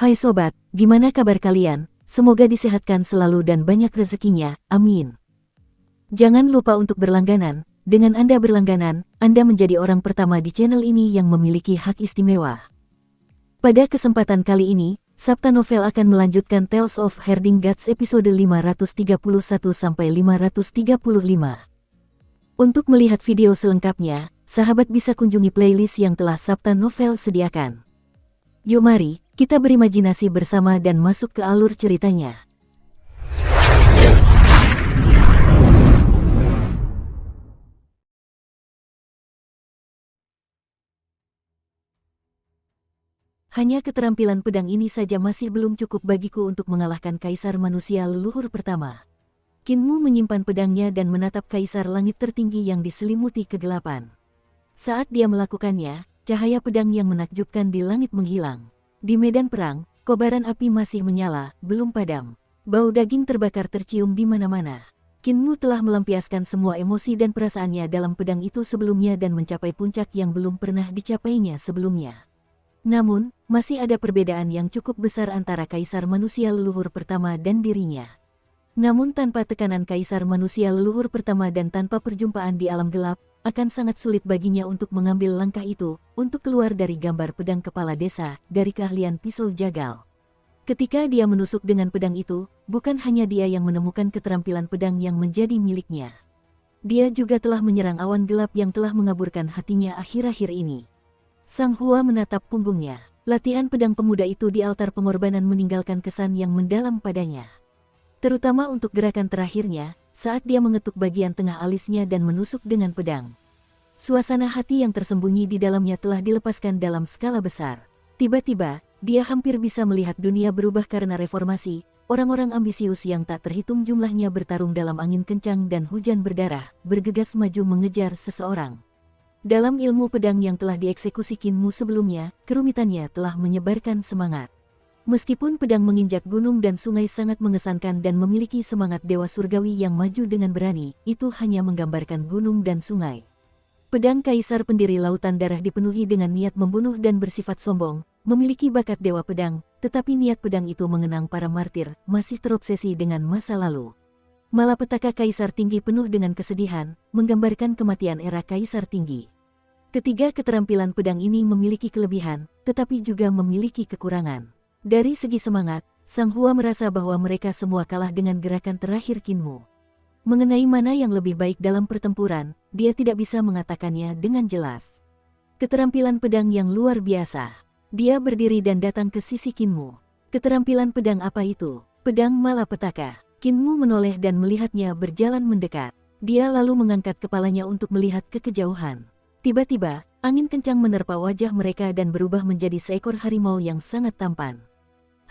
Hai sobat, gimana kabar kalian? Semoga disehatkan selalu dan banyak rezekinya, amin. Jangan lupa untuk berlangganan. Dengan Anda berlangganan, Anda menjadi orang pertama di channel ini yang memiliki hak istimewa. Pada kesempatan kali ini, Sabta Novel akan melanjutkan Tales of Herding Gods episode 531-535. Untuk melihat video selengkapnya, sahabat bisa kunjungi playlist yang telah Sabta Novel sediakan. Yuk mari, kita berimajinasi bersama dan masuk ke alur ceritanya. Hanya keterampilan pedang ini saja masih belum cukup bagiku untuk mengalahkan Kaisar Manusia Leluhur Pertama. Qin Mu menyimpan pedangnya dan menatap Kaisar Langit Tertinggi yang diselimuti kegelapan. Saat dia melakukannya, cahaya pedang yang menakjubkan di langit menghilang. Di medan perang, kobaran api masih menyala, belum padam. Bau daging terbakar tercium di mana-mana. Qin Mu telah melampiaskan semua emosi dan perasaannya dalam pedang itu sebelumnya dan mencapai puncak yang belum pernah dicapainya sebelumnya. Namun, masih ada perbedaan yang cukup besar antara Kaisar Manusia Leluhur Pertama dan dirinya. Namun tanpa tekanan Kaisar Manusia Leluhur Pertama dan tanpa perjumpaan di alam gelap, akan sangat sulit baginya untuk mengambil langkah itu, untuk keluar dari gambar pedang kepala desa, dari keahlian pisau jagal. Ketika dia menusuk dengan pedang itu, bukan hanya dia yang menemukan keterampilan pedang yang menjadi miliknya. Dia juga telah menyerang awan gelap yang telah mengaburkan hatinya akhir-akhir ini. Sang Hua menatap punggungnya. Latihan pedang pemuda itu di altar pengorbanan meninggalkan kesan yang mendalam padanya. Terutama untuk gerakan terakhirnya, saat dia mengetuk bagian tengah alisnya dan menusuk dengan pedang. Suasana hati yang tersembunyi di dalamnya telah dilepaskan dalam skala besar. Tiba-tiba, dia hampir bisa melihat dunia berubah karena reformasi. Orang-orang ambisius yang tak terhitung jumlahnya bertarung dalam angin kencang dan hujan berdarah, bergegas maju mengejar seseorang. Dalam ilmu pedang yang telah dieksekusi Qin Mu sebelumnya, kerumitannya telah menyebarkan semangat. Meskipun pedang menginjak gunung dan sungai sangat mengesankan dan memiliki semangat dewa surgawi yang maju dengan berani, itu hanya menggambarkan gunung dan sungai. Pedang Kaisar Pendiri Lautan Darah dipenuhi dengan niat membunuh dan bersifat sombong, memiliki bakat dewa pedang, tetapi niat pedang itu mengenang para martir, masih terobsesi dengan masa lalu. Malapetaka Kaisar Tinggi penuh dengan kesedihan, menggambarkan kematian era Kaisar Tinggi. Ketiga keterampilan pedang ini memiliki kelebihan, tetapi juga memiliki kekurangan. Dari segi semangat, Sang Hua merasa bahwa mereka semua kalah dengan gerakan terakhir Qin Mu. Mengenai mana yang lebih baik dalam pertempuran, dia tidak bisa mengatakannya dengan jelas. Keterampilan pedang yang luar biasa. Dia berdiri dan datang ke sisi Qin Mu. Keterampilan pedang apa itu? Pedang malapetaka. Qin Mu menoleh dan melihatnya berjalan mendekat. Dia lalu mengangkat kepalanya untuk melihat ke kejauhan. Tiba-tiba, angin kencang menerpa wajah mereka dan berubah menjadi seekor harimau yang sangat tampan.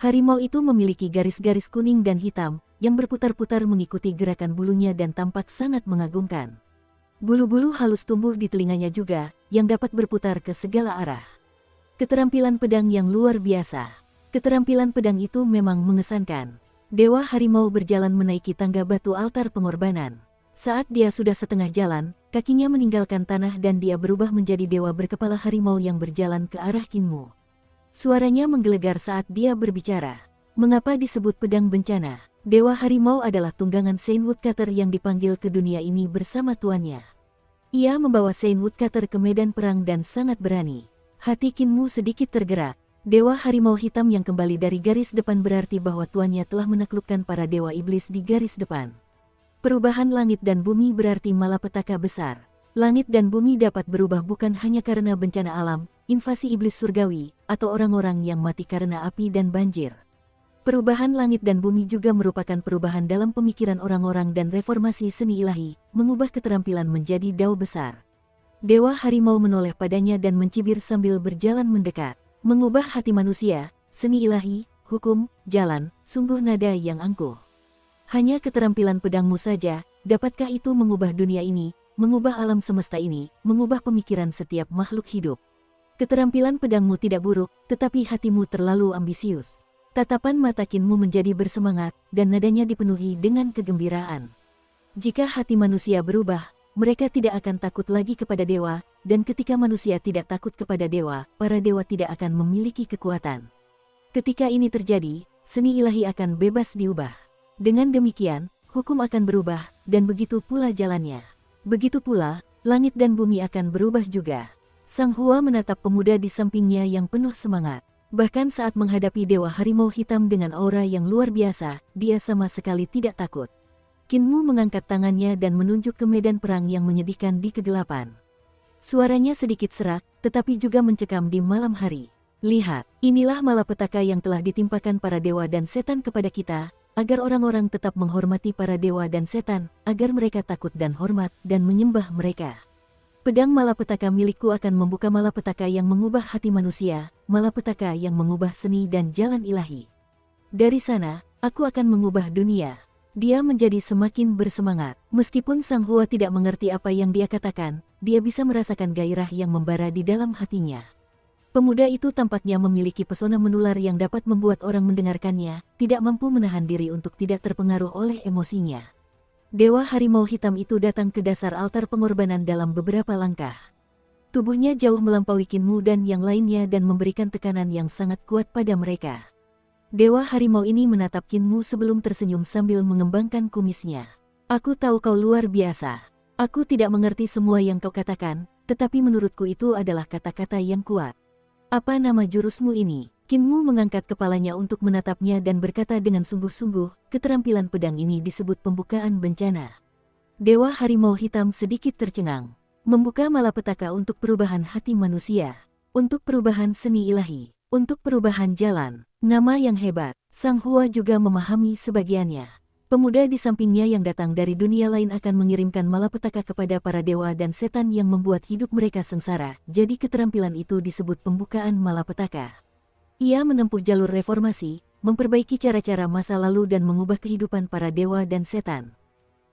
Harimau itu memiliki garis-garis kuning dan hitam, yang berputar-putar mengikuti gerakan bulunya dan tampak sangat mengagumkan. Bulu-bulu halus tumbuh di telinganya juga, yang dapat berputar ke segala arah. Keterampilan pedang yang luar biasa. Keterampilan pedang itu memang mengesankan. Dewa harimau berjalan menaiki tangga batu altar pengorbanan. Saat dia sudah setengah jalan, kakinya meninggalkan tanah dan dia berubah menjadi dewa berkepala harimau yang berjalan ke arah Qin Mu. Suaranya menggelegar saat dia berbicara. Mengapa disebut pedang bencana? Dewa harimau adalah tunggangan Saint Woodcutter yang dipanggil ke dunia ini bersama tuannya. Ia membawa Saint Woodcutter ke medan perang dan sangat berani. Hati Qin Mu sedikit tergerak. Dewa harimau hitam yang kembali dari garis depan berarti bahwa tuannya telah menaklukkan para dewa iblis di garis depan. Perubahan langit dan bumi berarti malapetaka besar. Langit dan bumi dapat berubah bukan hanya karena bencana alam, invasi iblis surgawi, atau orang-orang yang mati karena api dan banjir. Perubahan langit dan bumi juga merupakan perubahan dalam pemikiran orang-orang dan reformasi seni ilahi, mengubah keterampilan menjadi dao besar. Dewa harimau menoleh padanya dan mencibir sambil berjalan mendekat. Mengubah hati manusia, seni ilahi, hukum, jalan, sungguh nada yang angkuh. Hanya keterampilan pedangmu saja, dapatkah itu mengubah dunia ini, mengubah alam semesta ini, mengubah pemikiran setiap makhluk hidup? Keterampilan pedangmu tidak buruk, tetapi hatimu terlalu ambisius. Tatapan mata Qin Mu menjadi bersemangat, dan nadanya dipenuhi dengan kegembiraan. Jika hati manusia berubah, mereka tidak akan takut lagi kepada dewa, dan ketika manusia tidak takut kepada dewa, para dewa tidak akan memiliki kekuatan. Ketika ini terjadi, seni ilahi akan bebas diubah. Dengan demikian, hukum akan berubah, dan begitu pula jalannya. Begitu pula, langit dan bumi akan berubah juga. Sang Hua menatap pemuda di sampingnya yang penuh semangat. Bahkan saat menghadapi Dewa Harimau Hitam dengan aura yang luar biasa, dia sama sekali tidak takut. Qin Mu mengangkat tangannya dan menunjuk ke medan perang yang menyedihkan di kegelapan. Suaranya sedikit serak, tetapi juga mencekam di malam hari. Lihat, inilah malapetaka yang telah ditimpakan para dewa dan setan kepada kita, agar orang-orang tetap menghormati para dewa dan setan, agar mereka takut dan hormat dan menyembah mereka. Pedang malapetaka milikku akan membuka malapetaka yang mengubah hati manusia, malapetaka yang mengubah seni dan jalan ilahi. Dari sana, aku akan mengubah dunia. Dia menjadi semakin bersemangat. Meskipun Sang Hua tidak mengerti apa yang dia katakan, dia bisa merasakan gairah yang membara di dalam hatinya. Pemuda itu tampaknya memiliki pesona menular yang dapat membuat orang mendengarkannya, tidak mampu menahan diri untuk tidak terpengaruh oleh emosinya. Dewa Harimau Hitam itu datang ke dasar altar pengorbanan dalam beberapa langkah. Tubuhnya jauh melampaui Qin Mu dan yang lainnya dan memberikan tekanan yang sangat kuat pada mereka. Dewa Harimau ini menatap Qin Mu sebelum tersenyum sambil mengembangkan kumisnya. Aku tahu kau luar biasa. Aku tidak mengerti semua yang kau katakan, tetapi menurutku itu adalah kata-kata yang kuat. Apa nama jurusmu ini? Qin Mu mengangkat kepalanya untuk menatapnya dan berkata dengan sungguh-sungguh, keterampilan pedang ini disebut pembukaan bencana. Dewa Harimau Hitam sedikit tercengang. Membuka malapetaka untuk perubahan hati manusia, untuk perubahan seni ilahi, untuk perubahan jalan. Nama yang hebat. Sang Hua juga memahami sebagiannya. Pemuda di sampingnya yang datang dari dunia lain akan mengirimkan malapetaka kepada para dewa dan setan yang membuat hidup mereka sengsara. Jadi keterampilan itu disebut pembukaan malapetaka. Ia menempuh jalur reformasi, memperbaiki cara-cara masa lalu dan mengubah kehidupan para dewa dan setan.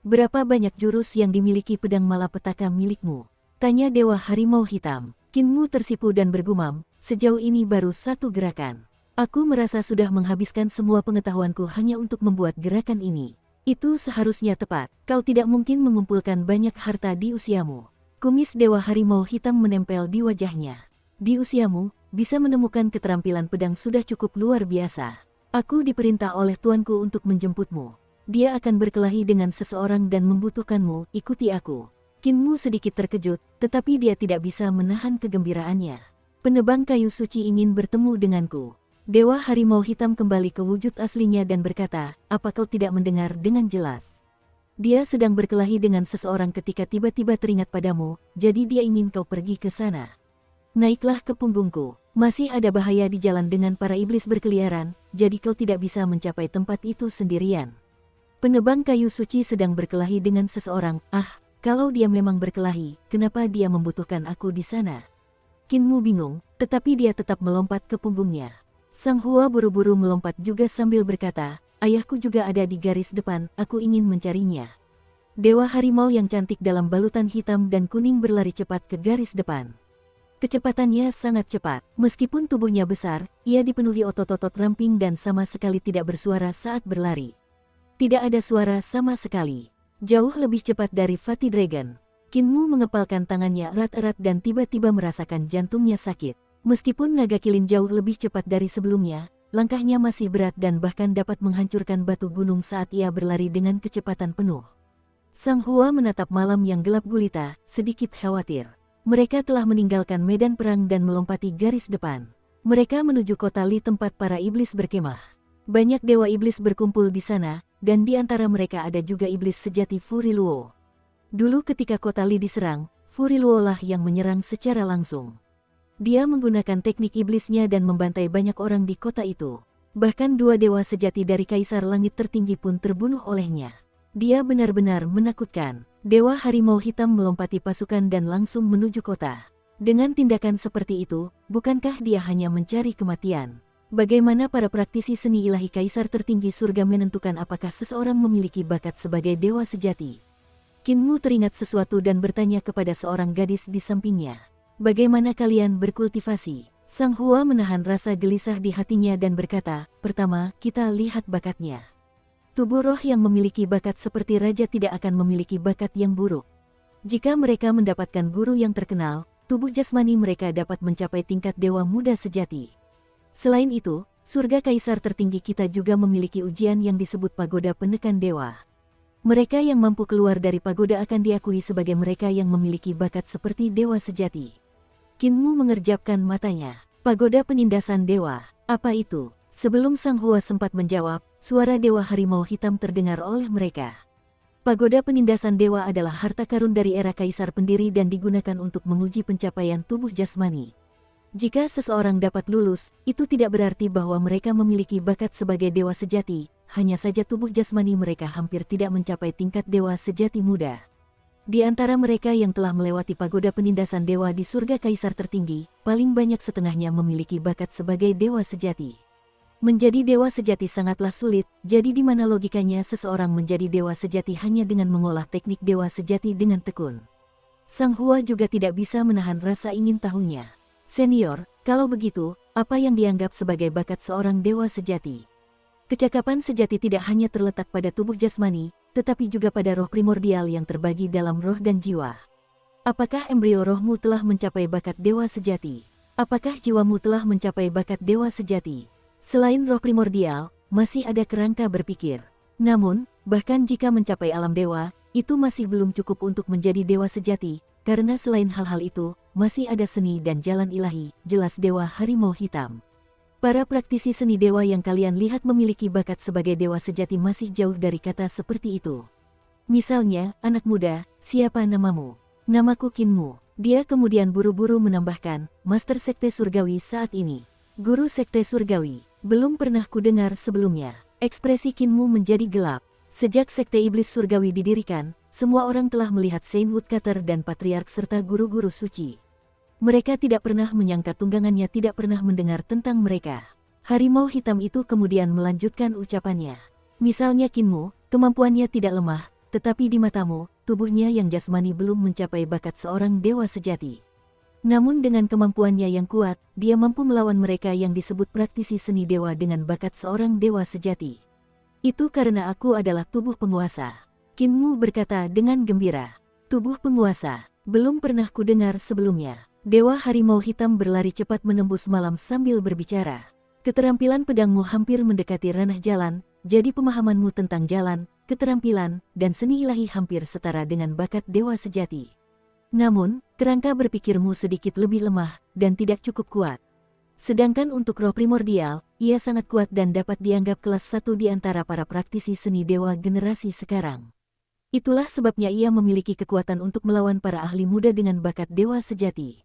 Berapa banyak jurus yang dimiliki pedang malapetaka milikmu? Tanya Dewa Harimau Hitam. Qin Mu tersipu dan bergumam, sejauh ini baru satu gerakan. Aku merasa sudah menghabiskan semua pengetahuanku hanya untuk membuat gerakan ini. Itu seharusnya tepat. Kau tidak mungkin mengumpulkan banyak harta di usiamu. Kumis Dewa Harimau Hitam menempel di wajahnya. Di usiamu, bisa menemukan keterampilan pedang sudah cukup luar biasa. Aku diperintah oleh tuanku untuk menjemputmu. Dia akan berkelahi dengan seseorang dan membutuhkanmu, ikuti aku. Qin Mu sedikit terkejut, tetapi dia tidak bisa menahan kegembiraannya. Penebang kayu suci ingin bertemu denganku. Dewa Harimau Hitam kembali ke wujud aslinya dan berkata, apa kau tidak mendengar dengan jelas? Dia sedang berkelahi dengan seseorang ketika tiba-tiba teringat padamu, jadi dia ingin kau pergi ke sana. Naiklah ke punggungku, masih ada bahaya di jalan dengan para iblis berkeliaran, jadi kau tidak bisa mencapai tempat itu sendirian. Penebang kayu suci sedang berkelahi dengan seseorang, kalau dia memang berkelahi, kenapa dia membutuhkan aku di sana? Qin Mu bingung, tetapi dia tetap melompat ke punggungnya. Sang Hua buru-buru melompat juga sambil berkata, ayahku juga ada di garis depan, aku ingin mencarinya. Dewa Harimau yang cantik dalam balutan hitam dan kuning berlari cepat ke garis depan. Kecepatannya sangat cepat, meskipun tubuhnya besar, ia dipenuhi otot-otot ramping dan sama sekali tidak bersuara saat berlari. Tidak ada suara sama sekali. Jauh lebih cepat dari Fatih Dragon. Qin Mu mengepalkan tangannya erat-erat dan tiba-tiba merasakan jantungnya sakit. Meskipun naga kilin jauh lebih cepat dari sebelumnya, langkahnya masih berat dan bahkan dapat menghancurkan batu gunung saat ia berlari dengan kecepatan penuh. Sang Hua menatap malam yang gelap gulita, sedikit khawatir. Mereka telah meninggalkan medan perang dan melompati garis depan. Mereka menuju kota Li tempat para iblis berkemah. Banyak dewa iblis berkumpul di sana, dan di antara mereka ada juga iblis sejati Furi Luo. Dulu ketika kota Li diserang, Furi Luo lah yang menyerang secara langsung. Dia menggunakan teknik iblisnya dan membantai banyak orang di kota itu. Bahkan dua dewa sejati dari Kaisar Langit Tertinggi pun terbunuh olehnya. Dia benar-benar menakutkan. Dewa Harimau Hitam melompati pasukan dan langsung menuju kota. Dengan tindakan seperti itu, bukankah dia hanya mencari kematian? Bagaimana para praktisi seni ilahi Kaisar Tertinggi Surga menentukan apakah seseorang memiliki bakat sebagai dewa sejati? Qin Mu teringat sesuatu dan bertanya kepada seorang gadis di sampingnya. Bagaimana kalian berkultivasi? Sang Hua menahan rasa gelisah di hatinya dan berkata, pertama, kita lihat bakatnya. Tubuh roh yang memiliki bakat seperti raja tidak akan memiliki bakat yang buruk. Jika mereka mendapatkan guru yang terkenal, tubuh jasmani mereka dapat mencapai tingkat dewa muda sejati. Selain itu, surga kaisar tertinggi kita juga memiliki ujian yang disebut pagoda penekan dewa. Mereka yang mampu keluar dari pagoda akan diakui sebagai mereka yang memiliki bakat seperti dewa sejati. Kinmu mengerjapkan matanya. Pagoda penindasan dewa, apa itu? Sebelum Sang Hua sempat menjawab, suara dewa harimau hitam terdengar oleh mereka. Pagoda penindasan dewa adalah harta karun dari era kaisar pendiri dan digunakan untuk menguji pencapaian tubuh jasmani. Jika seseorang dapat lulus, itu tidak berarti bahwa mereka memiliki bakat sebagai dewa sejati, hanya saja tubuh jasmani mereka hampir tidak mencapai tingkat dewa sejati muda. Di antara mereka yang telah melewati pagoda penindasan dewa di surga kaisar tertinggi, paling banyak setengahnya memiliki bakat sebagai dewa sejati. Menjadi dewa sejati sangatlah sulit, jadi di mana logikanya seseorang menjadi dewa sejati hanya dengan mengolah teknik dewa sejati dengan tekun. Sang Hua juga tidak bisa menahan rasa ingin tahunya. Senior, kalau begitu, apa yang dianggap sebagai bakat seorang dewa sejati? Kecakapan sejati tidak hanya terletak pada tubuh jasmani, tetapi juga pada roh primordial yang terbagi dalam roh dan jiwa. Apakah embrio rohmu telah mencapai bakat dewa sejati? Apakah jiwamu telah mencapai bakat dewa sejati? Selain roh primordial, masih ada kerangka berpikir. Namun, bahkan jika mencapai alam dewa, itu masih belum cukup untuk menjadi dewa sejati, karena selain hal-hal itu, masih ada seni dan jalan ilahi, jelas dewa harimau hitam. Para praktisi seni dewa yang kalian lihat memiliki bakat sebagai dewa sejati masih jauh dari kata seperti itu. Misalnya, anak muda, siapa namamu? Namaku Kinmu. Dia kemudian buru-buru menambahkan, Master Sekte Surgawi saat ini. Guru Sekte Surgawi, belum pernah kudengar sebelumnya. Ekspresi Kinmu menjadi gelap. Sejak Sekte Iblis Surgawi didirikan, semua orang telah melihat Saint Woodcutter dan Patriark serta guru-guru suci. Mereka tidak pernah menyangka tunggangannya tidak pernah mendengar tentang mereka. Harimau hitam itu kemudian melanjutkan ucapannya. Misalnya Kinmu, kemampuannya tidak lemah, tetapi di matamu, tubuhnya yang jasmani belum mencapai bakat seorang dewa sejati. Namun dengan kemampuannya yang kuat, dia mampu melawan mereka yang disebut praktisi seni dewa dengan bakat seorang dewa sejati. Itu karena aku adalah tubuh penguasa. Kinmu berkata dengan gembira. Tubuh penguasa, belum pernah kudengar sebelumnya. Dewa harimau hitam berlari cepat menembus malam sambil berbicara. Keterampilan pedangmu hampir mendekati ranah jalan, jadi pemahamanmu tentang jalan, keterampilan, dan seni ilahi hampir setara dengan bakat dewa sejati. Namun, kerangka berpikirmu sedikit lebih lemah, dan tidak cukup kuat. Sedangkan untuk roh primordial, ia sangat kuat dan dapat dianggap kelas 1 di antara para praktisi seni dewa generasi sekarang. Itulah sebabnya ia memiliki kekuatan untuk melawan para ahli muda dengan bakat dewa sejati.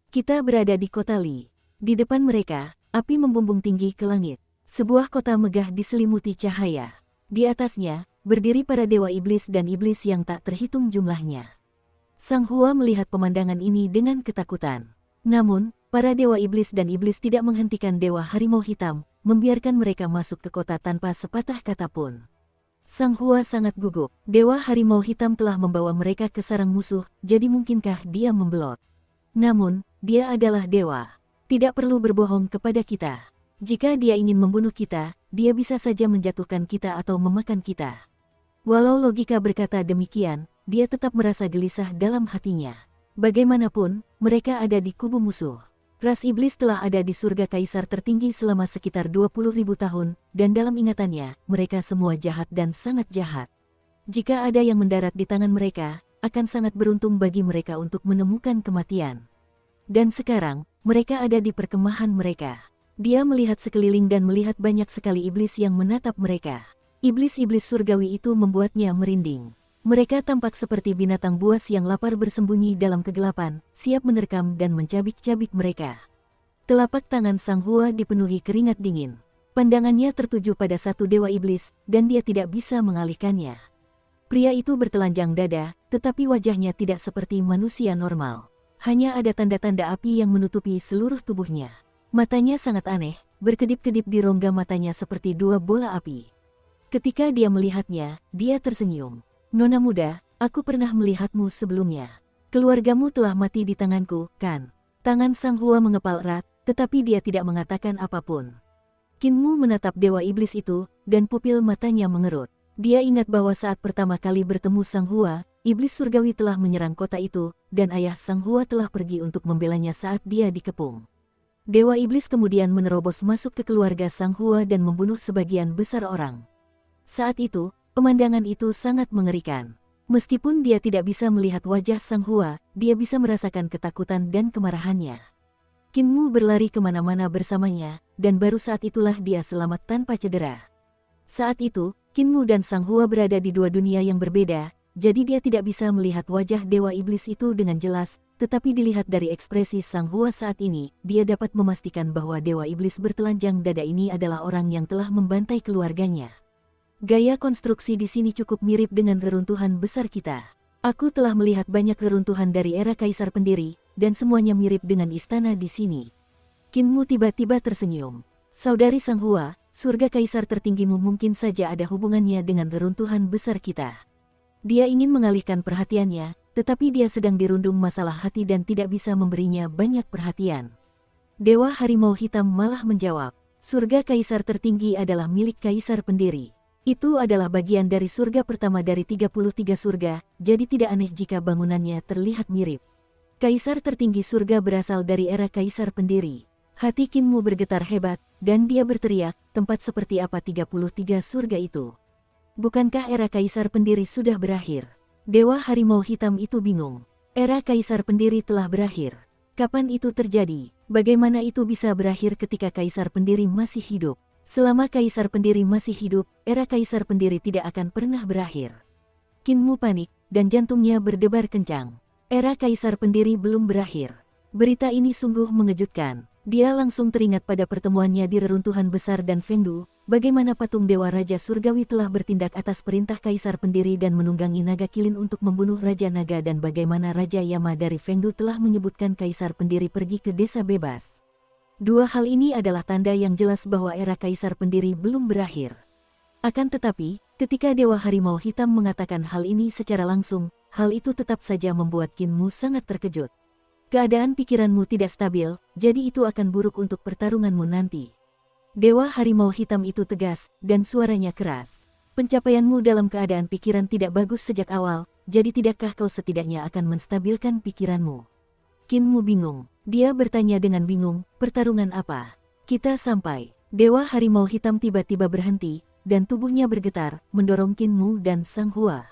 Kita berada di kota Li. Di depan mereka, api membumbung tinggi ke langit. Sebuah kota megah diselimuti cahaya. Di atasnya, berdiri para dewa iblis dan iblis yang tak terhitung jumlahnya. Sang Hua melihat pemandangan ini dengan ketakutan. Namun, para dewa iblis dan iblis tidak menghentikan dewa harimau hitam, membiarkan mereka masuk ke kota tanpa sepatah kata pun. Sang Hua sangat gugup. Dewa harimau hitam telah membawa mereka ke sarang musuh, jadi mungkinkah dia membelot? Namun, dia adalah dewa. Tidak perlu berbohong kepada kita. Jika dia ingin membunuh kita, dia bisa saja menjatuhkan kita atau memakan kita. Walau logika berkata demikian, dia tetap merasa gelisah dalam hatinya. Bagaimanapun, mereka ada di kubu musuh. Ras iblis telah ada di surga kaisar tertinggi selama sekitar 20.000 tahun, dan dalam ingatannya, mereka semua jahat dan sangat jahat. Jika ada yang mendarat di tangan mereka, akan sangat beruntung bagi mereka untuk menemukan kematian. Dan sekarang, mereka ada di perkemahan mereka. Dia melihat sekeliling dan melihat banyak sekali iblis yang menatap mereka. Iblis-iblis surgawi itu membuatnya merinding. Mereka tampak seperti binatang buas yang lapar bersembunyi dalam kegelapan, siap menerkam dan mencabik-cabik mereka. Telapak tangan Sang Hua dipenuhi keringat dingin. Pandangannya tertuju pada satu dewa iblis, dan dia tidak bisa mengalihkannya. Pria itu bertelanjang dada, tetapi wajahnya tidak seperti manusia normal. Hanya ada tanda-tanda api yang menutupi seluruh tubuhnya. Matanya sangat aneh, berkedip-kedip di rongga matanya seperti dua bola api. Ketika dia melihatnya, dia tersenyum. Nona muda, aku pernah melihatmu sebelumnya. Keluargamu telah mati di tanganku, kan? Tangan Sang Hua mengepal erat, tetapi dia tidak mengatakan apapun. Kinmu menatap dewa iblis itu, dan pupil matanya mengerut. Dia ingat bahwa saat pertama kali bertemu Sang Hua, iblis surgawi telah menyerang kota itu, dan ayah Sang Hua telah pergi untuk membelanya saat dia dikepung. Dewa Iblis kemudian menerobos masuk ke keluarga Sang Hua dan membunuh sebagian besar orang. Saat itu, pemandangan itu sangat mengerikan. Meskipun dia tidak bisa melihat wajah Sang Hua, dia bisa merasakan ketakutan dan kemarahannya. Qin Mu berlari kemana-mana bersamanya, dan baru saat itulah dia selamat tanpa cedera. Saat itu, Qin Mu dan Sang Hua berada di dua dunia yang berbeda, jadi dia tidak bisa melihat wajah Dewa Iblis itu dengan jelas, tetapi dilihat dari ekspresi Sang Hua saat ini, dia dapat memastikan bahwa Dewa Iblis bertelanjang dada ini adalah orang yang telah membantai keluarganya. Gaya konstruksi di sini cukup mirip dengan reruntuhan besar kita. Aku telah melihat banyak reruntuhan dari era Kaisar Pendiri, dan semuanya mirip dengan istana di sini. Qin Mu tiba-tiba tersenyum. Saudari Sang Hua, surga Kaisar tertinggimu mungkin saja ada hubungannya dengan reruntuhan besar kita. Dia ingin mengalihkan perhatiannya, tetapi dia sedang dirundung masalah hati dan tidak bisa memberinya banyak perhatian. Dewa Harimau Hitam malah menjawab, surga Kaisar tertinggi adalah milik Kaisar Pendiri. Itu adalah bagian dari surga pertama dari 33 surga, jadi tidak aneh jika bangunannya terlihat mirip. Kaisar tertinggi surga berasal dari era Kaisar Pendiri. Hati Qin Mu bergetar hebat, dan dia berteriak, tempat seperti apa 33 surga itu? Bukankah era Kaisar Pendiri sudah berakhir? Dewa Harimau Hitam itu bingung. Era Kaisar Pendiri telah berakhir. Kapan itu terjadi? Bagaimana itu bisa berakhir ketika Kaisar Pendiri masih hidup? Selama Kaisar Pendiri masih hidup, era Kaisar Pendiri tidak akan pernah berakhir. Qin Mu panik, dan jantungnya berdebar kencang. Era Kaisar Pendiri belum berakhir. Berita ini sungguh mengejutkan. Dia langsung teringat pada pertemuannya di reruntuhan besar dan Fengdu, bagaimana patung Dewa Raja Surgawi telah bertindak atas perintah Kaisar Pendiri dan menunggangi naga kilin untuk membunuh Raja Naga dan bagaimana Raja Yama dari Fengdu telah menyebutkan Kaisar Pendiri pergi ke desa bebas. Dua hal ini adalah tanda yang jelas bahwa era Kaisar Pendiri belum berakhir. Akan tetapi, ketika Dewa Harimau Hitam mengatakan hal ini secara langsung, hal itu tetap saja membuat Qin Mu sangat terkejut. Keadaan pikiranmu tidak stabil, jadi itu akan buruk untuk pertarunganmu nanti. Dewa Harimau Hitam itu tegas, dan suaranya keras. Pencapaianmu dalam keadaan pikiran tidak bagus sejak awal, jadi tidakkah kau setidaknya akan menstabilkan pikiranmu? Qin Mu bingung. Dia bertanya dengan bingung, pertarungan apa? Kita sampai. Dewa Harimau Hitam tiba-tiba berhenti, dan tubuhnya bergetar, mendorong Qin Mu dan Sang Hua.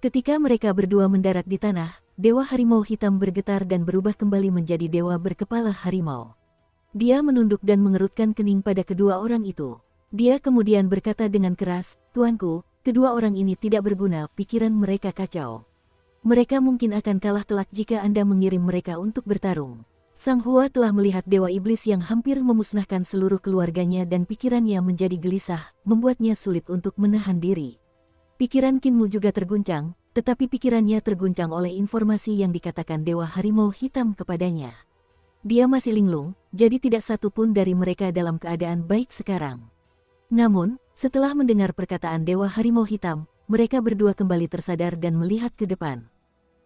Ketika mereka berdua mendarat di tanah, Dewa Harimau Hitam bergetar dan berubah kembali menjadi dewa berkepala harimau. Dia menunduk dan mengerutkan kening pada kedua orang itu. Dia kemudian berkata dengan keras, Tuanku, kedua orang ini tidak berguna, pikiran mereka kacau. Mereka mungkin akan kalah telak jika Anda mengirim mereka untuk bertarung. Sang Hua telah melihat Dewa Iblis yang hampir memusnahkan seluruh keluarganya dan pikirannya menjadi gelisah, membuatnya sulit untuk menahan diri. Pikiran Qin Mu juga terguncang, tetapi pikirannya terguncang oleh informasi yang dikatakan Dewa Harimau Hitam kepadanya. Dia masih linglung, jadi tidak satu pun dari mereka dalam keadaan baik sekarang. Namun, setelah mendengar perkataan Dewa Harimau Hitam, mereka berdua kembali tersadar dan melihat ke depan.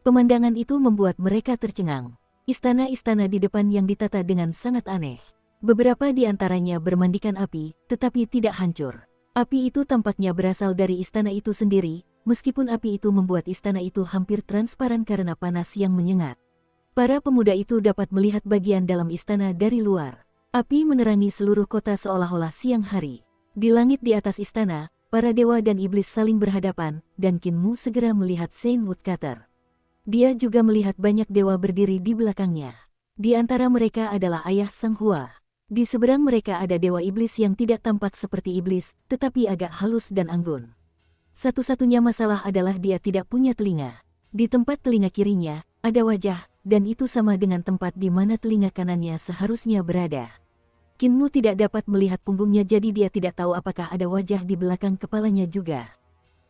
Pemandangan itu membuat mereka tercengang. Istana-istana di depan yang ditata dengan sangat aneh. Beberapa di antaranya bermandikan api, tetapi tidak hancur. Api itu tampaknya berasal dari istana itu sendiri, meskipun api itu membuat istana itu hampir transparan karena panas yang menyengat. Para pemuda itu dapat melihat bagian dalam istana dari luar. Api menerangi seluruh kota seolah-olah siang hari. Di langit di atas istana, para dewa dan iblis saling berhadapan, dan Qin Mu segera melihat Saint Woodcutter. Dia juga melihat banyak dewa berdiri di belakangnya. Di antara mereka adalah ayah Sang Hua. Di seberang mereka ada dewa iblis yang tidak tampak seperti iblis, tetapi agak halus dan anggun. Satu-satunya masalah adalah dia tidak punya telinga. Di tempat telinga kirinya, ada wajah, dan itu sama dengan tempat di mana telinga kanannya seharusnya berada. Qin Mu tidak dapat melihat punggungnya jadi dia tidak tahu apakah ada wajah di belakang kepalanya juga.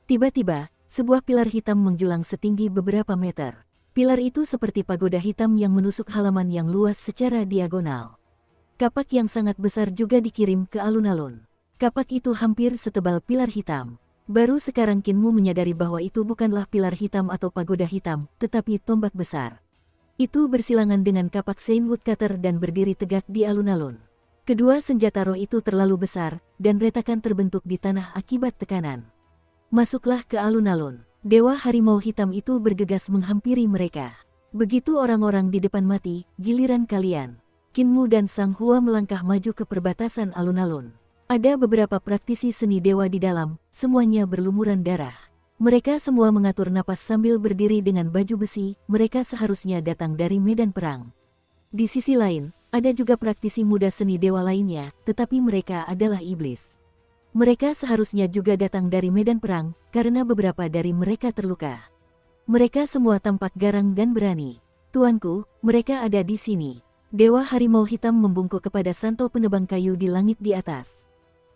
Tiba-tiba, sebuah pilar hitam menjulang setinggi beberapa meter. Pilar itu seperti pagoda hitam yang menusuk halaman yang luas secara diagonal. Kapak yang sangat besar juga dikirim ke alun-alun. Kapak itu hampir setebal pilar hitam. Baru sekarang Qin Mu menyadari bahwa itu bukanlah pilar hitam atau pagoda hitam, tetapi tombak besar. Itu bersilangan dengan kapak Saint Woodcutter dan berdiri tegak di alun-alun. Kedua senjata roh itu terlalu besar, dan retakan terbentuk di tanah akibat tekanan. Masuklah ke alun-alun. Dewa Harimau Hitam itu bergegas menghampiri mereka. Begitu orang-orang di depan mati, giliran kalian. Kinmu dan Sang Hua melangkah maju ke perbatasan alun-alun. Ada beberapa praktisi seni dewa di dalam, semuanya berlumuran darah. Mereka semua mengatur napas sambil berdiri dengan baju besi, mereka seharusnya datang dari medan perang. Di sisi lain, ada juga praktisi muda seni dewa lainnya, tetapi mereka adalah iblis. Mereka seharusnya juga datang dari medan perang, karena beberapa dari mereka terluka. Mereka semua tampak garang dan berani. Tuanku, mereka ada di sini. Dewa Harimau Hitam membungkuk kepada Santo penebang kayu di langit di atas.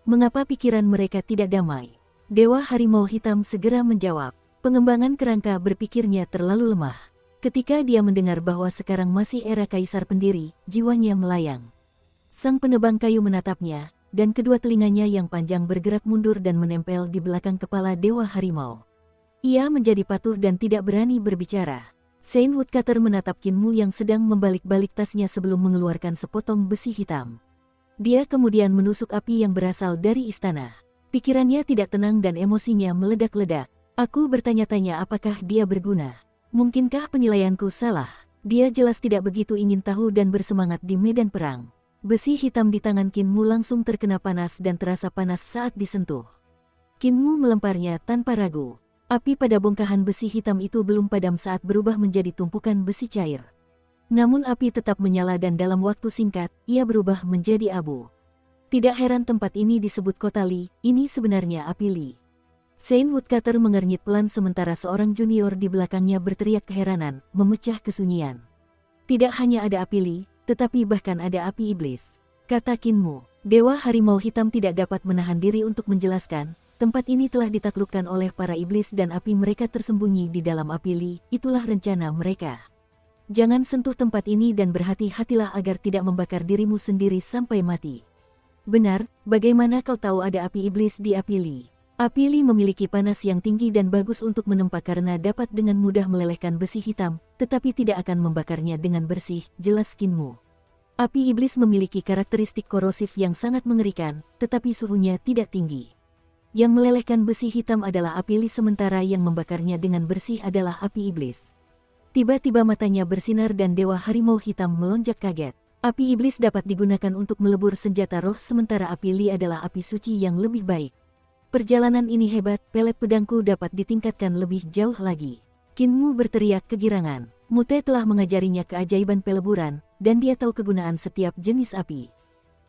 Mengapa pikiran mereka tidak damai? Dewa Harimau Hitam segera menjawab. Pengembangan kerangka berpikirnya terlalu lemah. Ketika dia mendengar bahwa sekarang masih era kaisar pendiri, jiwanya melayang. Sang penebang kayu menatapnya, dan kedua telinganya yang panjang bergerak mundur dan menempel di belakang kepala Dewa Harimau. Ia menjadi patuh dan tidak berani berbicara. Saint Woodcutter menatap Kinmu yang sedang membalik-balik tasnya sebelum mengeluarkan sepotong besi hitam. Dia kemudian menusuk api yang berasal dari istana. Pikirannya tidak tenang dan emosinya meledak-ledak. Aku bertanya-tanya apakah dia berguna. Mungkinkah penilaianku salah? Dia jelas tidak begitu ingin tahu dan bersemangat di medan perang. Besi hitam di tangan Kinmu langsung terkena panas dan terasa panas saat disentuh. Kinmu melemparnya tanpa ragu. Api pada bongkahan besi hitam itu belum padam saat berubah menjadi tumpukan besi cair. Namun api tetap menyala dan dalam waktu singkat, ia berubah menjadi abu. Tidak heran tempat ini disebut kota Li, ini sebenarnya api Li. Saint Woodcutter mengernyit pelan sementara seorang junior di belakangnya berteriak keheranan, memecah kesunyian. Tidak hanya ada api Li, tetapi bahkan ada api iblis. Kata Kinmu, Dewa Harimau Hitam tidak dapat menahan diri untuk menjelaskan. Tempat ini telah ditaklukkan oleh para iblis dan api mereka tersembunyi di dalam api Li, itulah rencana mereka. Jangan sentuh tempat ini dan berhati-hatilah agar tidak membakar dirimu sendiri sampai mati. Benar, bagaimana kau tahu ada api iblis di api Li? Api Li memiliki panas yang tinggi dan bagus untuk menempa karena dapat dengan mudah melelehkan besi hitam, tetapi tidak akan membakarnya dengan bersih, jelas Kinmu. Api iblis memiliki karakteristik korosif yang sangat mengerikan, tetapi suhunya tidak tinggi. Yang melelehkan besi hitam adalah api Li sementara yang membakarnya dengan bersih adalah api iblis. Tiba-tiba matanya bersinar dan Dewa Harimau Hitam melonjak kaget. Api iblis dapat digunakan untuk melebur senjata roh sementara api Li adalah api suci yang lebih baik. Perjalanan ini hebat, pelet pedangku dapat ditingkatkan lebih jauh lagi. Kinmu berteriak kegirangan. Mute telah mengajarinya keajaiban peleburan, dan dia tahu kegunaan setiap jenis api.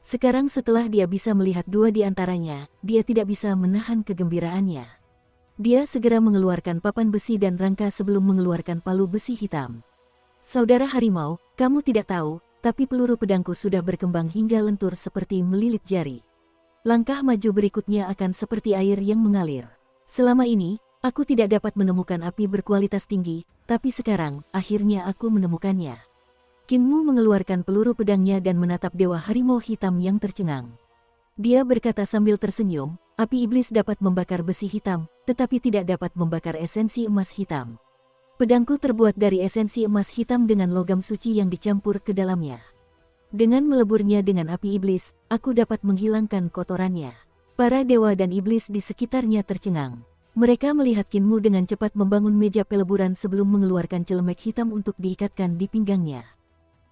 Sekarang setelah dia bisa melihat dua di antaranya, dia tidak bisa menahan kegembiraannya. Dia segera mengeluarkan papan besi dan rangka sebelum mengeluarkan palu besi hitam. Saudara harimau, kamu tidak tahu, tapi peluru pedangku sudah berkembang hingga lentur seperti melilit jari. Langkah maju berikutnya akan seperti air yang mengalir. Selama ini, aku tidak dapat menemukan api berkualitas tinggi, tapi sekarang, akhirnya aku menemukannya. Kinmu mengeluarkan peluru pedangnya dan menatap Dewa Harimau Hitam yang tercengang. Dia berkata sambil tersenyum, api iblis dapat membakar besi hitam, tetapi tidak dapat membakar esensi emas hitam. Pedangku terbuat dari esensi emas hitam dengan logam suci yang dicampur ke dalamnya. Dengan meleburnya dengan api iblis, aku dapat menghilangkan kotorannya. Para dewa dan iblis di sekitarnya tercengang. Mereka melihat Kinmu dengan cepat membangun meja peleburan sebelum mengeluarkan celemek hitam untuk diikatkan di pinggangnya.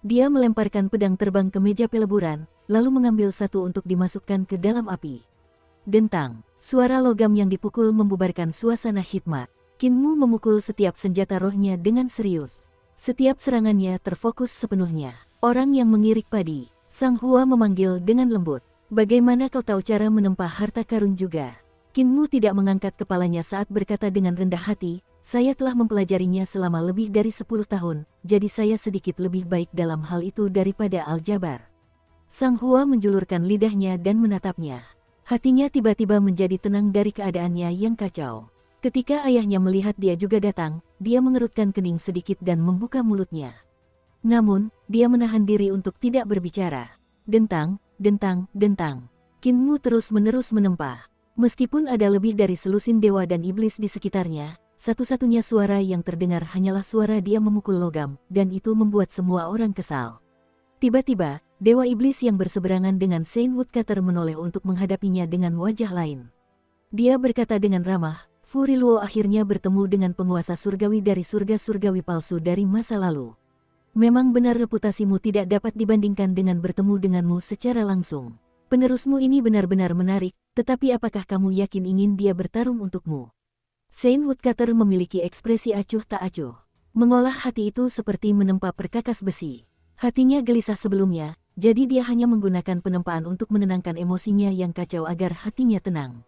Dia melemparkan pedang terbang ke meja peleburan, lalu mengambil satu untuk dimasukkan ke dalam api. Dentang, suara logam yang dipukul membubarkan suasana hikmat. Kinmu memukul setiap senjata rohnya dengan serius. Setiap serangannya terfokus sepenuhnya. Orang yang mengirik padi, Sang Hua memanggil dengan lembut. Bagaimana kau tahu cara menempa harta karun juga? Kinmu tidak mengangkat kepalanya saat berkata dengan rendah hati, saya telah mempelajarinya selama lebih dari 10 tahun, jadi saya sedikit lebih baik dalam hal itu daripada Aljabar. Sang Hua menjulurkan lidahnya dan menatapnya. Hatinya tiba-tiba menjadi tenang dari keadaannya yang kacau. Ketika ayahnya melihat dia juga datang, dia mengerutkan kening sedikit dan membuka mulutnya. Namun, dia menahan diri untuk tidak berbicara. Dentang, dentang, dentang. Kinmu terus-menerus menempa. Meskipun ada lebih dari selusin dewa dan iblis di sekitarnya, satu-satunya suara yang terdengar hanyalah suara dia memukul logam, dan itu membuat semua orang kesal. Tiba-tiba, dewa iblis yang berseberangan dengan Saint Woodcutter menoleh untuk menghadapinya dengan wajah lain. Dia berkata dengan ramah, Furi Luo akhirnya bertemu dengan penguasa surgawi dari surga surgawi palsu dari masa lalu. Memang benar reputasimu tidak dapat dibandingkan dengan bertemu denganmu secara langsung. Penerusmu ini benar-benar menarik, tetapi apakah kamu yakin ingin dia bertarung untukmu? Saint Woodcutter memiliki ekspresi acuh tak acuh. Mengolah hati itu seperti menempa perkakas besi. Hatinya gelisah sebelumnya, jadi dia hanya menggunakan penempaan untuk menenangkan emosinya yang kacau agar hatinya tenang.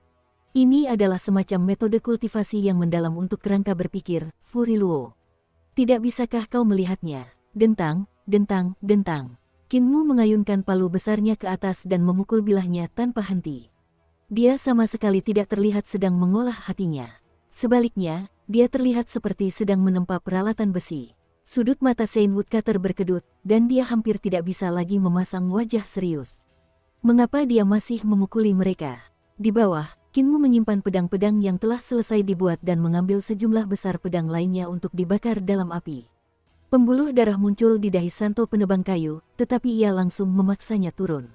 Ini adalah semacam metode kultivasi yang mendalam untuk kerangka berpikir, Fu Riluo. Tidak bisakah kau melihatnya? Dentang, dentang, dentang. Qin Mu mengayunkan palu besarnya ke atas dan memukul bilahnya tanpa henti. Dia sama sekali tidak terlihat sedang mengolah hatinya. Sebaliknya, dia terlihat seperti sedang menempa peralatan besi. Sudut mata Saint Woodcutter berkedut, dan dia hampir tidak bisa lagi memasang wajah serius. Mengapa dia masih memukuli mereka? Di bawah, Qin Mu menyimpan pedang-pedang yang telah selesai dibuat dan mengambil sejumlah besar pedang lainnya untuk dibakar dalam api. Pembuluh darah muncul di dahi Santo penebang kayu, tetapi ia langsung memaksanya turun.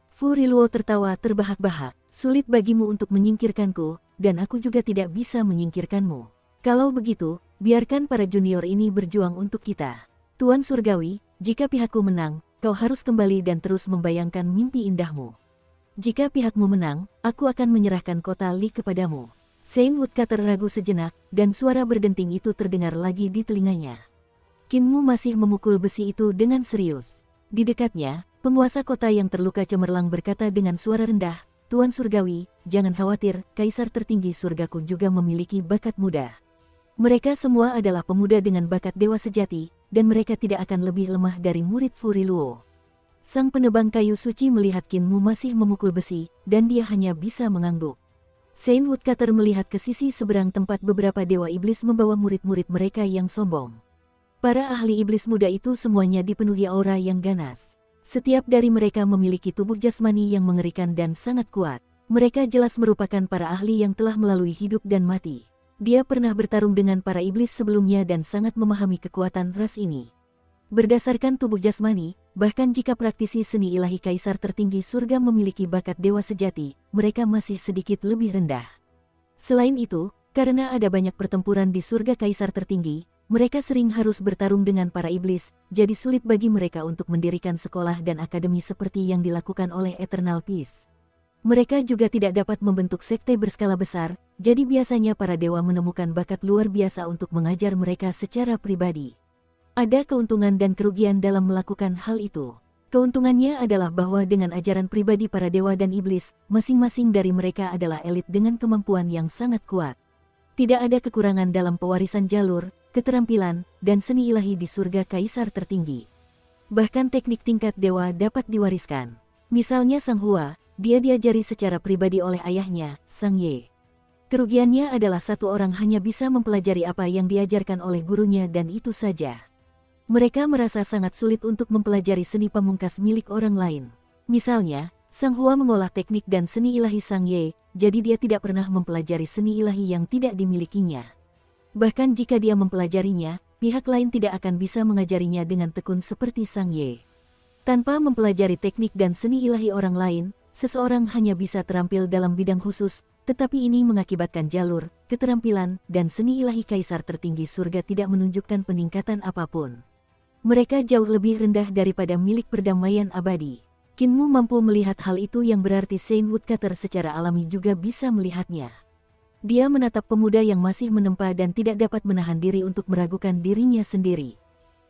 Fu Riluo tertawa terbahak-bahak. Sulit bagimu untuk menyingkirkanku, dan aku juga tidak bisa menyingkirkanmu. Kalau begitu, biarkan para junior ini berjuang untuk kita. Tuan Surgawi, jika pihakku menang, kau harus kembali dan terus membayangkan mimpi indahmu. Jika pihakmu menang, aku akan menyerahkan kota Li kepadamu. Saint Woodcutter ragu sejenak, dan suara berdenting itu terdengar lagi di telinganya. Qin Mu masih memukul besi itu dengan serius. Di dekatnya, penguasa kota yang terluka cemerlang berkata dengan suara rendah, Tuan Surgawi, jangan khawatir, Kaisar tertinggi surgaku juga memiliki bakat muda. Mereka semua adalah pemuda dengan bakat dewa sejati, dan mereka tidak akan lebih lemah dari murid Fu Riluo. Sang penebang kayu suci melihat Qin Mu masih memukul besi, dan dia hanya bisa mengangguk. Saint Woodcutter melihat ke sisi seberang tempat beberapa dewa iblis membawa murid-murid mereka yang sombong. Para ahli iblis muda itu semuanya dipenuhi aura yang ganas. Setiap dari mereka memiliki tubuh jasmani yang mengerikan dan sangat kuat. Mereka jelas merupakan para ahli yang telah melalui hidup dan mati. Dia pernah bertarung dengan para iblis sebelumnya dan sangat memahami kekuatan ras ini. Berdasarkan tubuh jasmani, bahkan jika praktisi seni ilahi Kaisar tertinggi surga memiliki bakat dewa sejati, mereka masih sedikit lebih rendah. Selain itu, karena ada banyak pertempuran di surga Kaisar tertinggi, mereka sering harus bertarung dengan para iblis, jadi sulit bagi mereka untuk mendirikan sekolah dan akademi seperti yang dilakukan oleh Eternal Peace. Mereka juga tidak dapat membentuk sekte berskala besar, jadi biasanya para dewa menemukan bakat luar biasa untuk mengajar mereka secara pribadi. Ada keuntungan dan kerugian dalam melakukan hal itu. Keuntungannya adalah bahwa dengan ajaran pribadi para dewa dan iblis, masing-masing dari mereka adalah elit dengan kemampuan yang sangat kuat. Tidak ada kekurangan dalam pewarisan jalur, keterampilan, dan seni ilahi di surga Kaisar tertinggi. Bahkan teknik tingkat dewa dapat diwariskan. Misalnya Sang Hua, dia diajari secara pribadi oleh ayahnya, Sang Ye. Kerugiannya adalah satu orang hanya bisa mempelajari apa yang diajarkan oleh gurunya dan itu saja. Mereka merasa sangat sulit untuk mempelajari seni pamungkas milik orang lain. Misalnya, Sang Hua mengolah teknik dan seni ilahi Sang Ye, jadi dia tidak pernah mempelajari seni ilahi yang tidak dimilikinya. Bahkan jika dia mempelajarinya, pihak lain tidak akan bisa mengajarinya dengan tekun seperti Sang Ye. Tanpa mempelajari teknik dan seni ilahi orang lain, seseorang hanya bisa terampil dalam bidang khusus, tetapi ini mengakibatkan jalur, keterampilan, dan seni ilahi Kaisar tertinggi surga tidak menunjukkan peningkatan apapun. Mereka jauh lebih rendah daripada milik perdamaian abadi. Qin Mu mampu melihat hal itu yang berarti Saint Woodcutter secara alami juga bisa melihatnya. Dia menatap pemuda yang masih menempa dan tidak dapat menahan diri untuk meragukan dirinya sendiri.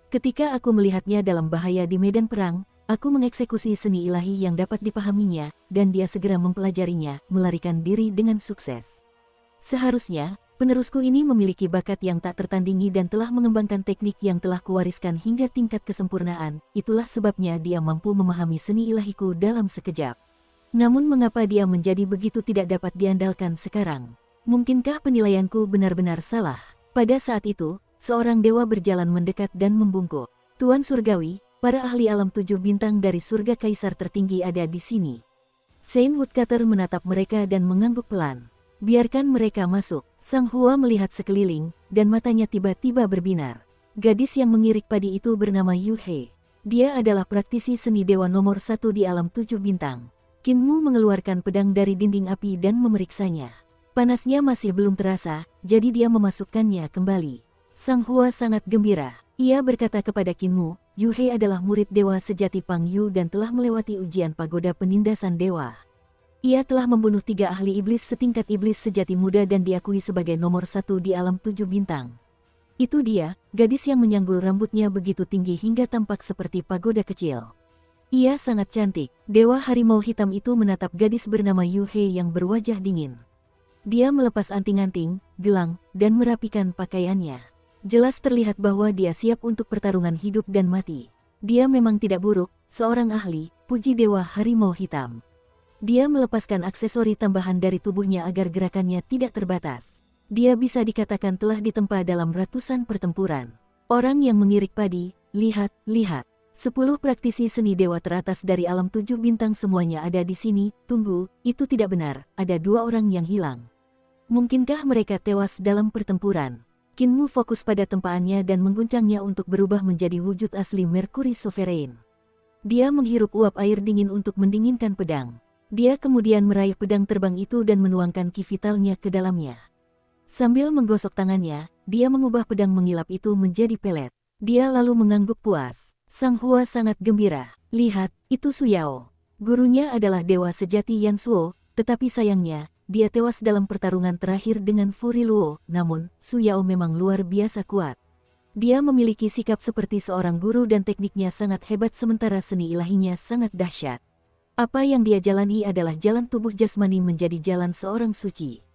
Ketika aku melihatnya dalam bahaya di medan perang, aku mengeksekusi seni ilahi yang dapat dipahaminya, dan dia segera mempelajarinya, melarikan diri dengan sukses. Seharusnya, penerusku ini memiliki bakat yang tak tertandingi dan telah mengembangkan teknik yang telah kuwariskan hingga tingkat kesempurnaan, itulah sebabnya dia mampu memahami seni ilahiku dalam sekejap. Namun mengapa dia menjadi begitu tidak dapat diandalkan sekarang? Mungkinkah penilaianku benar-benar salah? Pada saat itu, seorang dewa berjalan mendekat dan membungkuk. Tuan Surgawi, para ahli alam 7 bintang dari surga Kaisar tertinggi ada di sini. Saint Woodcutter menatap mereka dan mengangguk pelan. Biarkan mereka masuk. Sang Hua melihat sekeliling, dan matanya tiba-tiba berbinar. Gadis yang mengirik padi itu bernama Yu He. Dia adalah praktisi seni dewa nomor 1 di alam 7 bintang. Qin Mu mengeluarkan pedang dari dinding api dan memeriksanya. Panasnya masih belum terasa, jadi dia memasukkannya kembali. Sang Hua sangat gembira. Ia berkata kepada Qinmu, Yu He adalah murid dewa sejati Pang Yu dan telah melewati ujian pagoda penindasan dewa. Ia telah membunuh 3 ahli iblis setingkat iblis sejati muda dan diakui sebagai nomor 1 di alam 7 bintang. Itu dia, gadis yang menyanggul rambutnya begitu tinggi hingga tampak seperti pagoda kecil. Ia sangat cantik. Dewa harimau hitam itu menatap gadis bernama Yu He yang berwajah dingin. Dia melepas anting-anting, gelang, dan merapikan pakaiannya. Jelas terlihat bahwa dia siap untuk pertarungan hidup dan mati. Dia memang tidak buruk, seorang ahli, puji dewa harimau hitam. Dia melepaskan aksesori tambahan dari tubuhnya agar gerakannya tidak terbatas. Dia bisa dikatakan telah ditempa dalam ratusan pertempuran. Orang yang mengirik padi, lihat, lihat. 10 praktisi seni dewa teratas dari alam 7 bintang semuanya ada di sini. Tunggu, itu tidak benar, ada 2 orang yang hilang. Mungkinkah mereka tewas dalam pertempuran? Qinmu fokus pada tempaannya dan mengguncangnya untuk berubah menjadi wujud asli Merkuri Sovereign. Dia menghirup uap air dingin untuk mendinginkan pedang. Dia kemudian meraih pedang terbang itu dan menuangkan ki vitalnya ke dalamnya. Sambil menggosok tangannya, dia mengubah pedang mengilap itu menjadi pelet. Dia lalu mengangguk puas. Sang Hua sangat gembira. Lihat, itu Su Yao. Gurunya adalah dewa sejati Yan Suo, tetapi sayangnya, dia tewas dalam pertarungan terakhir dengan Furi Luo, namun, Su Yao memang luar biasa kuat. Dia memiliki sikap seperti seorang guru dan tekniknya sangat hebat sementara seni ilahinya sangat dahsyat. Apa yang dia jalani adalah jalan tubuh jasmani menjadi jalan seorang suci.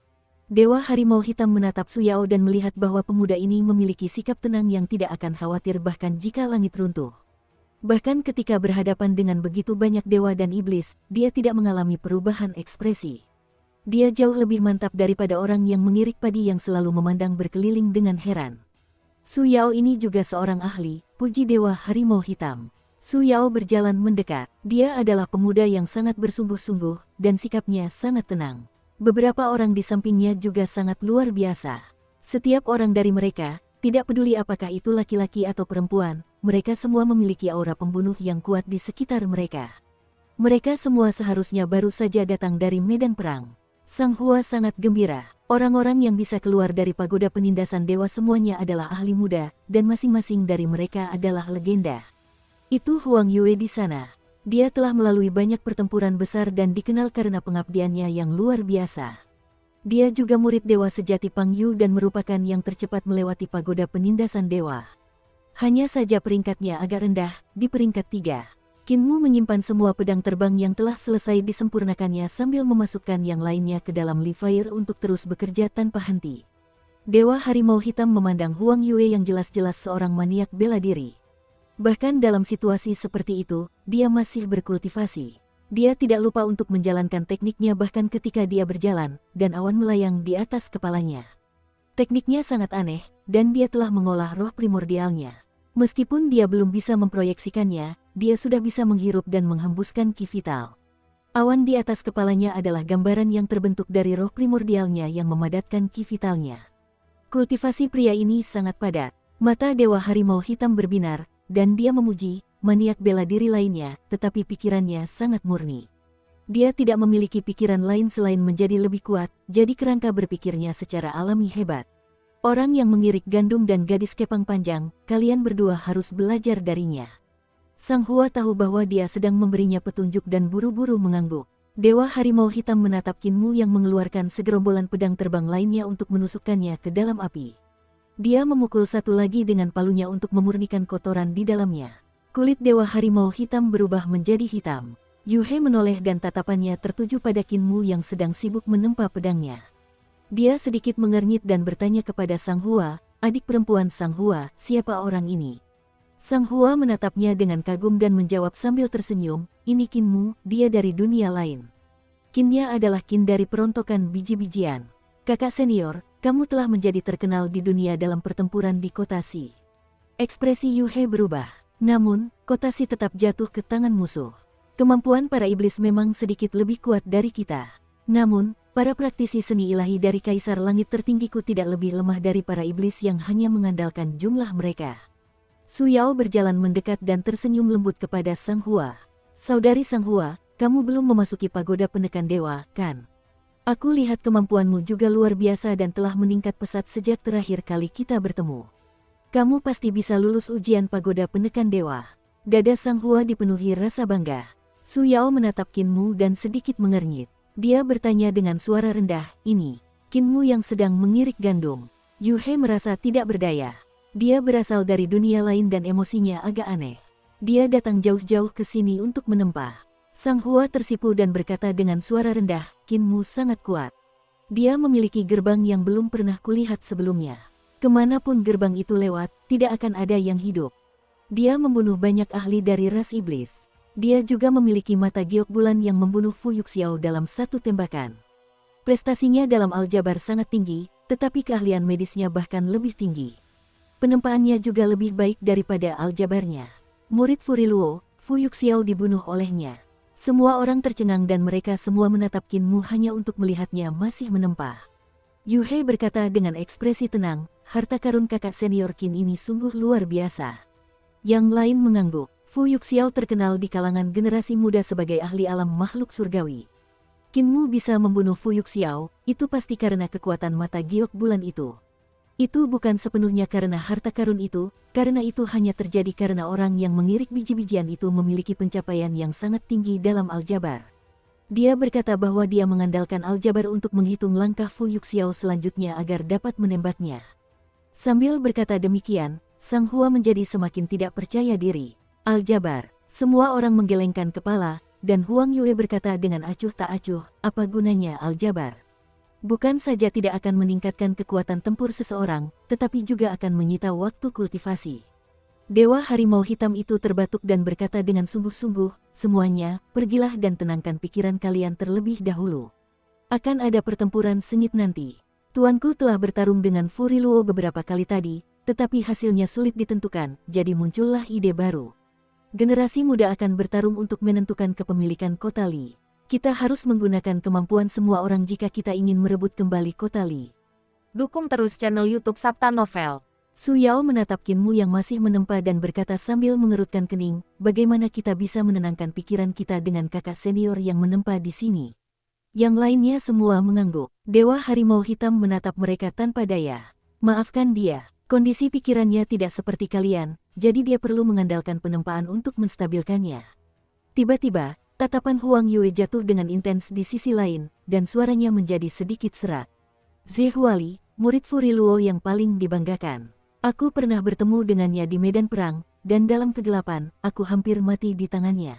Dewa harimau hitam menatap Su Yao dan melihat bahwa pemuda ini memiliki sikap tenang yang tidak akan khawatir bahkan jika langit runtuh. Bahkan ketika berhadapan dengan begitu banyak dewa dan iblis, dia tidak mengalami perubahan ekspresi. Dia jauh lebih mantap daripada orang yang mengirik padi yang selalu memandang berkeliling dengan heran. Su Yao ini juga seorang ahli, puji dewa harimau hitam. Su Yao berjalan mendekat. Dia adalah pemuda yang sangat bersungguh-sungguh, dan sikapnya sangat tenang. Beberapa orang di sampingnya juga sangat luar biasa. Setiap orang dari mereka, tidak peduli apakah itu laki-laki atau perempuan, mereka semua memiliki aura pembunuh yang kuat di sekitar mereka. Mereka semua seharusnya baru saja datang dari medan perang. Sang Hua sangat gembira. Orang-orang yang bisa keluar dari pagoda penindasan dewa semuanya adalah ahli muda, dan masing-masing dari mereka adalah legenda. Itu Huang Yue di sana. Dia telah melalui banyak pertempuran besar dan dikenal karena pengabdiannya yang luar biasa. Dia juga murid dewa sejati Pang Yu dan merupakan yang tercepat melewati pagoda penindasan dewa. Hanya saja peringkatnya agak rendah, di peringkat 3. Qinmu menyimpan semua pedang terbang yang telah selesai disempurnakannya sambil memasukkan yang lainnya ke dalam Li-Fire untuk terus bekerja tanpa henti. Dewa harimau hitam memandang Huang Yue yang jelas-jelas seorang maniak bela diri. Bahkan dalam situasi seperti itu, dia masih berkultivasi. Dia tidak lupa untuk menjalankan tekniknya bahkan ketika dia berjalan, dan awan melayang di atas kepalanya. Tekniknya sangat aneh, dan dia telah mengolah roh primordialnya. Meskipun dia belum bisa memproyeksikannya, dia sudah bisa menghirup dan menghembuskan ki vital. Awan di atas kepalanya adalah gambaran yang terbentuk dari roh primordialnya yang memadatkan ki vitalnya. Kultivasi pria ini sangat padat. Mata dewa harimau hitam berbinar, dan dia memuji maniak bela diri lainnya, tetapi pikirannya sangat murni. Dia tidak memiliki pikiran lain selain menjadi lebih kuat, jadi kerangka berpikirnya secara alami hebat. Orang yang mengirik gandum dan gadis kepang panjang, kalian berdua harus belajar darinya. Sang Hua tahu bahwa dia sedang memberinya petunjuk dan buru-buru mengangguk. Dewa harimau hitam menatap Qinmu yang mengeluarkan segerombolan pedang terbang lainnya untuk menusukkannya ke dalam api. Dia memukul satu lagi dengan palunya untuk memurnikan kotoran di dalamnya. Kulit dewa harimau hitam berubah menjadi hitam. Yu He menoleh dan tatapannya tertuju pada Qinmu yang sedang sibuk menempa pedangnya. Dia sedikit mengernyit dan bertanya kepada Sang Hua, adik perempuan Sang Hua, siapa orang ini? Sang Hua menatapnya dengan kagum dan menjawab sambil tersenyum, ini Qinmu, dia dari dunia lain. Qinnya adalah Qin dari perontokan biji-bijian. Kakak senior, kamu telah menjadi terkenal di dunia dalam pertempuran di Kota Si. Ekspresi Yu He berubah, namun, Kota Si tetap jatuh ke tangan musuh. Kemampuan para iblis memang sedikit lebih kuat dari kita. Namun, para praktisi seni ilahi dari Kaisar Langit Tertinggiku tidak lebih lemah dari para iblis yang hanya mengandalkan jumlah mereka. Su Yao berjalan mendekat dan tersenyum lembut kepada Sang Hua. Saudari Sang Hua, kamu belum memasuki pagoda penekan dewa, kan? Aku lihat kemampuanmu juga luar biasa dan telah meningkat pesat sejak terakhir kali kita bertemu. Kamu pasti bisa lulus ujian pagoda penekan dewa. Dada Sang Hua dipenuhi rasa bangga. Su Yao menatap Qin Mu dan sedikit mengernyit. Dia bertanya dengan suara rendah, ini, Qin Mu yang sedang mengirik gandum. Yu He merasa tidak berdaya. Dia berasal dari dunia lain dan emosinya agak aneh. Dia datang jauh-jauh ke sini untuk menempa. Sang Hua tersipu dan berkata dengan suara rendah, Qin Mu sangat kuat. Dia memiliki gerbang yang belum pernah kulihat sebelumnya. Kemanapun gerbang itu lewat, tidak akan ada yang hidup. Dia membunuh banyak ahli dari ras iblis. Dia juga memiliki mata giok bulan yang membunuh Fu Yuxiao dalam satu tembakan. Prestasinya dalam aljabar sangat tinggi, tetapi keahlian medisnya bahkan lebih tinggi. Penempaannya juga lebih baik daripada aljabarnya. Murid Furiluo, Fu Yuxiao dibunuh olehnya. Semua orang tercengang dan mereka semua menatap Qin Mu hanya untuk melihatnya masih menempa. Yu He berkata dengan ekspresi tenang, harta karun kakak senior Qin ini sungguh luar biasa. Yang lain mengangguk. Fu Yuxiao terkenal di kalangan generasi muda sebagai ahli alam makhluk surgawi. Qin Mu bisa membunuh Fu Yuxiao, itu pasti karena kekuatan mata giok bulan itu. Itu bukan sepenuhnya karena harta karun itu, karena itu hanya terjadi karena orang yang mengirik biji-bijian itu memiliki pencapaian yang sangat tinggi dalam aljabar. Dia berkata bahwa dia mengandalkan aljabar untuk menghitung langkah Fu Yuxiao selanjutnya agar dapat menembaknya. Sambil berkata demikian, Sang Hua menjadi semakin tidak percaya diri. Aljabar, semua orang menggelengkan kepala, dan Huang Yue berkata dengan acuh tak acuh, apa gunanya aljabar? Bukan saja tidak akan meningkatkan kekuatan tempur seseorang, tetapi juga akan menyita waktu kultivasi. Dewa Harimau Hitam itu terbatuk dan berkata dengan sungguh-sungguh, semuanya, pergilah dan tenangkan pikiran kalian terlebih dahulu. Akan ada pertempuran sengit nanti. Tuanku telah bertarung dengan Furiluo beberapa kali tadi, tetapi hasilnya sulit ditentukan, jadi muncullah ide baru. Generasi muda akan bertarung untuk menentukan kepemilikan kota Li. Kita harus menggunakan kemampuan semua orang jika kita ingin merebut kembali kota Li. Dukung terus channel YouTube Sabta Novel. Su Yao menatap Qin Mu yang masih menempa dan berkata sambil mengerutkan kening, bagaimana kita bisa menenangkan pikiran kita dengan kakak senior yang menempa di sini? Yang lainnya semua mengangguk. Dewa Harimau Hitam menatap mereka tanpa daya. Maafkan dia, kondisi pikirannya tidak seperti kalian, jadi dia perlu mengandalkan penempaan untuk menstabilkannya. Tiba-tiba, tatapan Huang Yue jatuh dengan intens di sisi lain, dan suaranya menjadi sedikit serak. Ze Huali, murid Furiluo yang paling dibanggakan. Aku pernah bertemu dengannya di medan perang, dan dalam kegelapan, aku hampir mati di tangannya.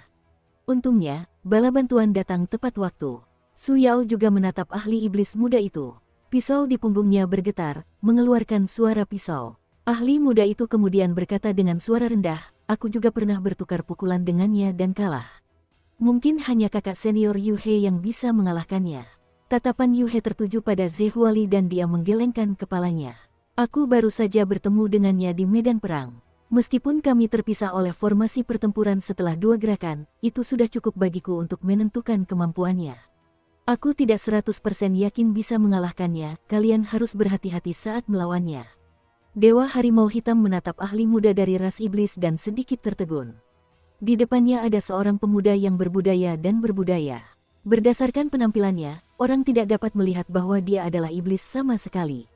Untungnya, bala bantuan datang tepat waktu. Su Yao juga menatap ahli iblis muda itu. Pisau di punggungnya bergetar, mengeluarkan suara pisau. Ahli muda itu kemudian berkata dengan suara rendah, aku juga pernah bertukar pukulan dengannya dan kalah. Mungkin hanya kakak senior Yu He yang bisa mengalahkannya. Tatapan Yu He tertuju pada Ze Huali dan dia menggelengkan kepalanya. Aku baru saja bertemu dengannya di medan perang. Meskipun kami terpisah oleh formasi pertempuran setelah 2 gerakan, itu sudah cukup bagiku untuk menentukan kemampuannya. Aku tidak 100% yakin bisa mengalahkannya, kalian harus berhati-hati saat melawannya. Dewa Harimau Hitam menatap ahli muda dari ras iblis dan sedikit tertegun. Di depannya ada seorang pemuda yang berbudaya dan berbudaya. Berdasarkan penampilannya, orang tidak dapat melihat bahwa dia adalah iblis sama sekali.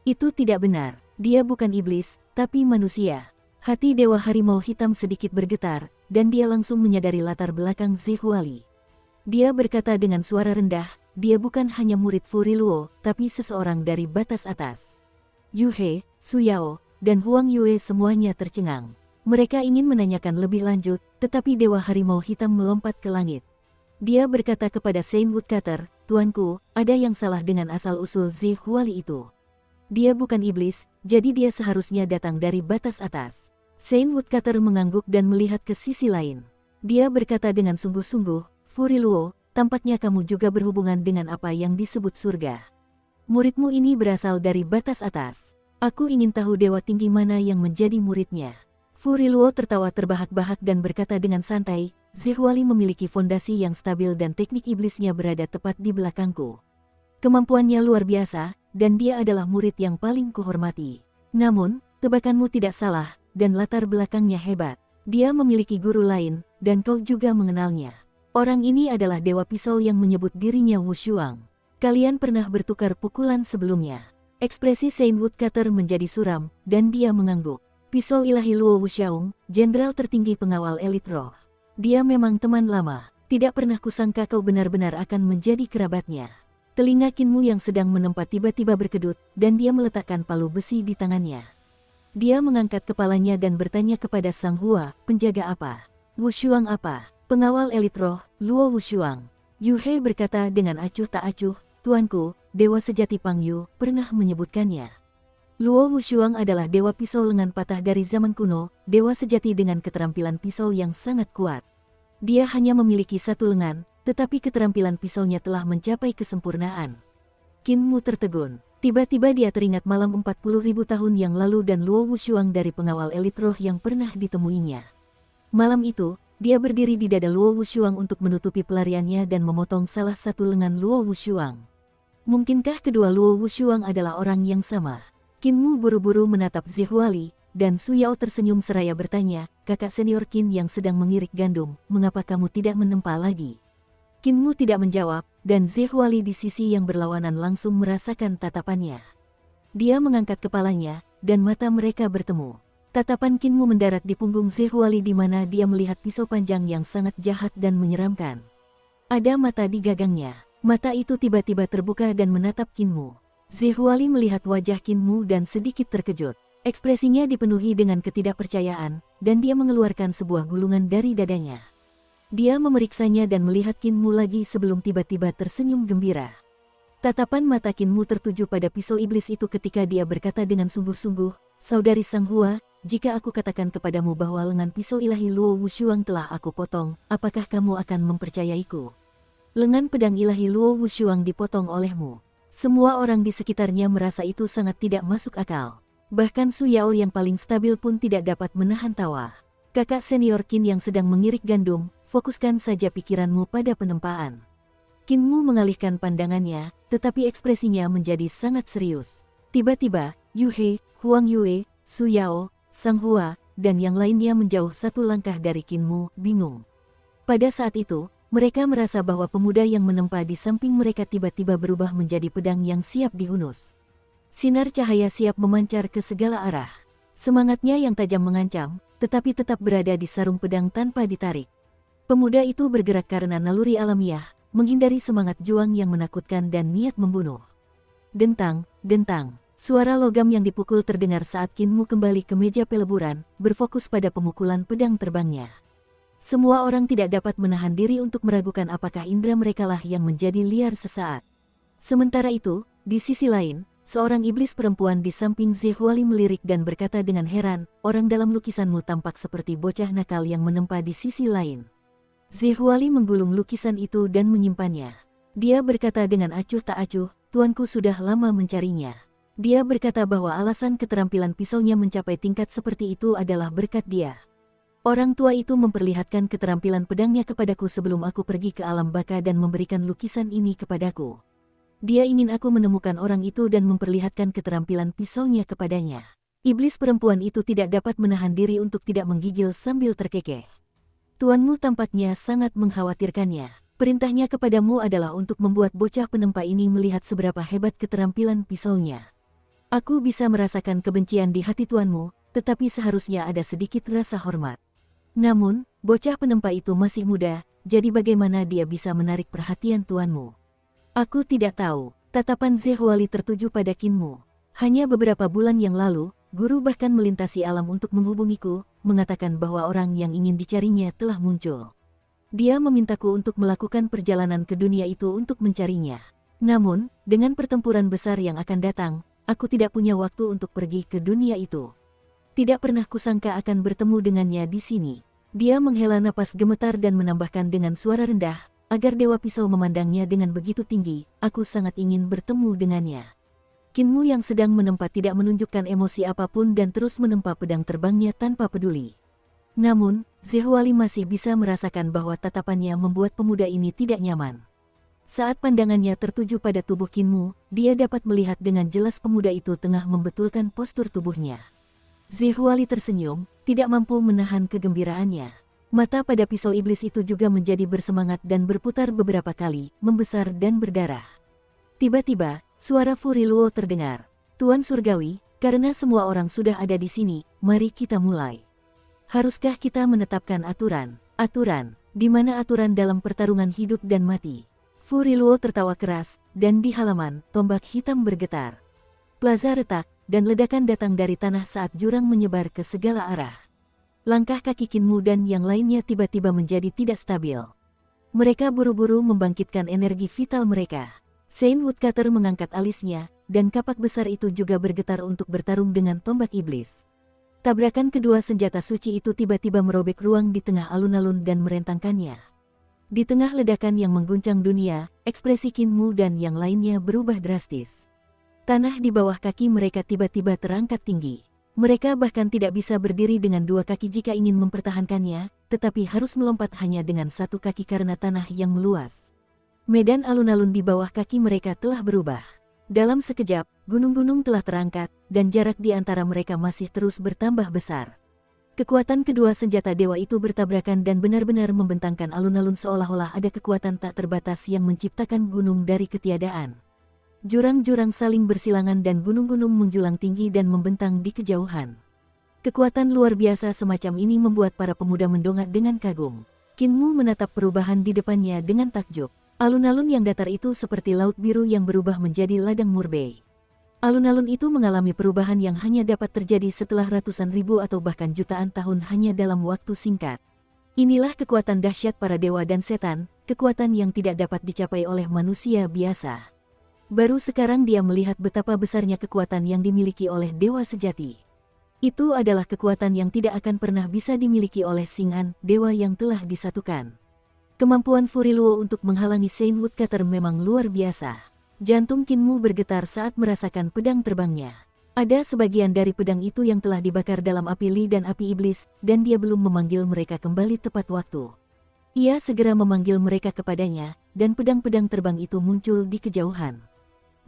Itu tidak benar, dia bukan iblis, tapi manusia. Hati Dewa Harimau Hitam sedikit bergetar, dan dia langsung menyadari latar belakang Ze Huali. Dia berkata dengan suara rendah, dia bukan hanya murid Furiluo, tapi seseorang dari batas atas. Yu He, Su Yao, dan Huang Yue semuanya tercengang. Mereka ingin menanyakan lebih lanjut, tetapi Dewa Harimau Hitam melompat ke langit. Dia berkata kepada Saint Woodcutter, Tuanku, ada yang salah dengan asal-usul Ze Huali itu. Dia bukan iblis, jadi dia seharusnya datang dari batas atas. Saint Woodcutter mengangguk dan melihat ke sisi lain. Dia berkata dengan sungguh-sungguh, Furiluo, tampaknya kamu juga berhubungan dengan apa yang disebut surga. Muridmu ini berasal dari batas atas. Aku ingin tahu dewa tinggi mana yang menjadi muridnya. Furiluo tertawa terbahak-bahak dan berkata dengan santai, Ze Huali memiliki fondasi yang stabil dan teknik iblisnya berada tepat di belakangku. Kemampuannya luar biasa, dan dia adalah murid yang paling kuhormati. Namun, tebakanmu tidak salah, dan latar belakangnya hebat. Dia memiliki guru lain, dan kau juga mengenalnya. Orang ini adalah Dewa Pisau yang menyebut dirinya Wu Shuang. Kalian pernah bertukar pukulan sebelumnya. Ekspresi Saint Woodcutter menjadi suram, dan dia mengangguk. Pisau ilahi Luo Wuxiaong, jenderal tertinggi pengawal elit roh. Dia memang teman lama. Tidak pernah kusangka kau benar-benar akan menjadi kerabatnya. Telinga Kinmu yang sedang menempa tiba-tiba berkedut, dan dia meletakkan palu besi di tangannya. Dia mengangkat kepalanya dan bertanya kepada Sang Hua, penjaga apa? Wushuang apa? Pengawal elit roh, Luo Wushuang. Yu He berkata dengan acuh tak acuh, Tuanku, Dewa Sejati Pang Yu, pernah menyebutkannya. Luo Wushuang adalah dewa pisau lengan patah dari zaman kuno, dewa sejati dengan keterampilan pisau yang sangat kuat. Dia hanya memiliki satu lengan, tetapi keterampilan pisaunya telah mencapai kesempurnaan. Kinmu tertegun. Tiba-tiba dia teringat malam 40.000 tahun yang lalu dan Luo Wushuang dari pengawal elit roh yang pernah ditemuinya. Malam itu, dia berdiri di dada Luo Wushuang untuk menutupi pelariannya dan memotong salah satu lengan Luo Wushuang. Mungkinkah kedua Luo Wushuang adalah orang yang sama? Kinmu buru-buru menatap Zihuali, dan Su Yao tersenyum seraya bertanya, kakak senior Qin yang sedang mengirik gandum, mengapa kamu tidak menempa lagi? Kinmu tidak menjawab, dan Zihuali di sisi yang berlawanan langsung merasakan tatapannya. Dia mengangkat kepalanya, dan mata mereka bertemu. Tatapan Kinmu mendarat di punggung Zihuali di mana dia melihat pisau panjang yang sangat jahat dan menyeramkan. Ada mata di gagangnya. Mata itu tiba-tiba terbuka dan menatap Kinmu. Zihuali melihat wajah Kinmu dan sedikit terkejut. Ekspresinya dipenuhi dengan ketidakpercayaan, dan dia mengeluarkan sebuah gulungan dari dadanya. Dia memeriksanya dan melihat Kinmu lagi sebelum tiba-tiba tersenyum gembira. Tatapan mata Kinmu tertuju pada pisau iblis itu ketika dia berkata dengan sungguh-sungguh, Saudari Sang Hua, jika aku katakan kepadamu bahwa lengan pisau ilahi Luo Wushuang telah aku potong, apakah kamu akan mempercayaiku? Lengan pedang ilahi Luo Wushuang dipotong olehmu. Semua orang di sekitarnya merasa itu sangat tidak masuk akal. Bahkan Su Yao yang paling stabil pun tidak dapat menahan tawa. Kakak senior Qin yang sedang mengirik gandum, fokuskan saja pikiranmu pada penempaan. Kinmu mengalihkan pandangannya, tetapi ekspresinya menjadi sangat serius. Tiba-tiba, Yu He, Huang Yue, Su Yao, Sang Hua, dan yang lainnya menjauh satu langkah dari Kinmu, bingung. Pada saat itu, mereka merasa bahwa pemuda yang menempa di samping mereka tiba-tiba berubah menjadi pedang yang siap dihunus. Sinar cahaya siap memancar ke segala arah. Semangatnya yang tajam mengancam, tetapi tetap berada di sarung pedang tanpa ditarik. Pemuda itu bergerak karena naluri alamiah, menghindari semangat juang yang menakutkan dan niat membunuh. Dentang, dentang. Suara logam yang dipukul terdengar saat Kinmu kembali ke meja peleburan, berfokus pada pemukulan pedang terbangnya. Semua orang tidak dapat menahan diri untuk meragukan apakah indera merekalah yang menjadi liar sesaat. Sementara itu, di sisi lain, seorang iblis perempuan di samping Zihuali melirik dan berkata dengan heran, orang dalam lukisanmu tampak seperti bocah nakal yang menempa di sisi lain. Zihuali menggulung lukisan itu dan menyimpannya. Dia berkata dengan acuh tak acuh, tuanku sudah lama mencarinya. Dia berkata bahwa alasan keterampilan pisaunya mencapai tingkat seperti itu adalah berkat dia. Orang tua itu memperlihatkan keterampilan pedangnya kepadaku sebelum aku pergi ke alam baka dan memberikan lukisan ini kepadaku. Dia ingin aku menemukan orang itu dan memperlihatkan keterampilan pisaunya kepadanya. Iblis perempuan itu tidak dapat menahan diri untuk tidak menggigil sambil terkekeh. Tuanmu tampaknya sangat mengkhawatirkannya. Perintahnya kepadamu adalah untuk membuat bocah penempa ini melihat seberapa hebat keterampilan pisaunya. Aku bisa merasakan kebencian di hati tuanmu, tetapi seharusnya ada sedikit rasa hormat. Namun, bocah penempa itu masih muda, jadi bagaimana dia bisa menarik perhatian tuanmu? Aku tidak tahu. Tatapan Zihuali tertuju pada Kinmu. Hanya beberapa bulan yang lalu, guru bahkan melintasi alam untuk menghubungiku, mengatakan bahwa orang yang ingin dicarinya telah muncul. Dia memintaku untuk melakukan perjalanan ke dunia itu untuk mencarinya. Namun, dengan pertempuran besar yang akan datang, aku tidak punya waktu untuk pergi ke dunia itu. Tidak pernah kusangka akan bertemu dengannya di sini. Dia menghela napas gemetar dan menambahkan dengan suara rendah, agar Dewa Pisau memandangnya dengan begitu tinggi, aku sangat ingin bertemu dengannya. Kinmu yang sedang menempa tidak menunjukkan emosi apapun dan terus menempa pedang terbangnya tanpa peduli. Namun, Zihuali masih bisa merasakan bahwa tatapannya membuat pemuda ini tidak nyaman. Saat pandangannya tertuju pada tubuh Kinmu, dia dapat melihat dengan jelas pemuda itu tengah membetulkan postur tubuhnya. Zihuali tersenyum, tidak mampu menahan kegembiraannya. Mata pada pisau iblis itu juga menjadi bersemangat dan berputar beberapa kali, membesar dan berdarah. Tiba-tiba, suara Furi Luo terdengar. Tuan Surgawi, karena semua orang sudah ada di sini, mari kita mulai. Haruskah kita menetapkan aturan? Aturan, di mana aturan dalam pertarungan hidup dan mati? Furiluo tertawa keras, dan di halaman, tombak hitam bergetar. Plaza retak, dan ledakan datang dari tanah saat jurang menyebar ke segala arah. Langkah kaki Kinmu dan yang lainnya tiba-tiba menjadi tidak stabil. Mereka buru-buru membangkitkan energi vital mereka. Saint Woodcutter mengangkat alisnya, dan kapak besar itu juga bergetar untuk bertarung dengan tombak iblis. Tabrakan kedua senjata suci itu tiba-tiba merobek ruang di tengah alun-alun dan merentangkannya. Di tengah ledakan yang mengguncang dunia, ekspresi Kinmu dan yang lainnya berubah drastis. Tanah di bawah kaki mereka tiba-tiba terangkat tinggi. Mereka bahkan tidak bisa berdiri dengan dua kaki jika ingin mempertahankannya, tetapi harus melompat hanya dengan satu kaki karena tanah yang meluas. Medan alun-alun di bawah kaki mereka telah berubah. Dalam sekejap, gunung-gunung telah terangkat, dan jarak di antara mereka masih terus bertambah besar. Kekuatan kedua senjata dewa itu bertabrakan dan benar-benar membentangkan alun-alun seolah-olah ada kekuatan tak terbatas yang menciptakan gunung dari ketiadaan. Jurang-jurang saling bersilangan dan gunung-gunung menjulang tinggi dan membentang di kejauhan. Kekuatan luar biasa semacam ini membuat para pemuda mendongak dengan kagum. Kinmu menatap perubahan di depannya dengan takjub. Alun-alun yang datar itu seperti laut biru yang berubah menjadi ladang murbei. Alun-alun itu mengalami perubahan yang hanya dapat terjadi setelah ratusan ribu atau bahkan jutaan tahun hanya dalam waktu singkat. Inilah kekuatan dahsyat para dewa dan setan, kekuatan yang tidak dapat dicapai oleh manusia biasa. Baru sekarang dia melihat betapa besarnya kekuatan yang dimiliki oleh dewa sejati. Itu adalah kekuatan yang tidak akan pernah bisa dimiliki oleh Xing'an, dewa yang telah disatukan. Kemampuan Furiluo untuk menghalangi Saint Woodcutter memang luar biasa. Jantung Kinmu bergetar saat merasakan pedang terbangnya. Ada sebagian dari pedang itu yang telah dibakar dalam api li dan api iblis, dan dia belum memanggil mereka kembali tepat waktu. Ia segera memanggil mereka kepadanya, dan pedang-pedang terbang itu muncul di kejauhan.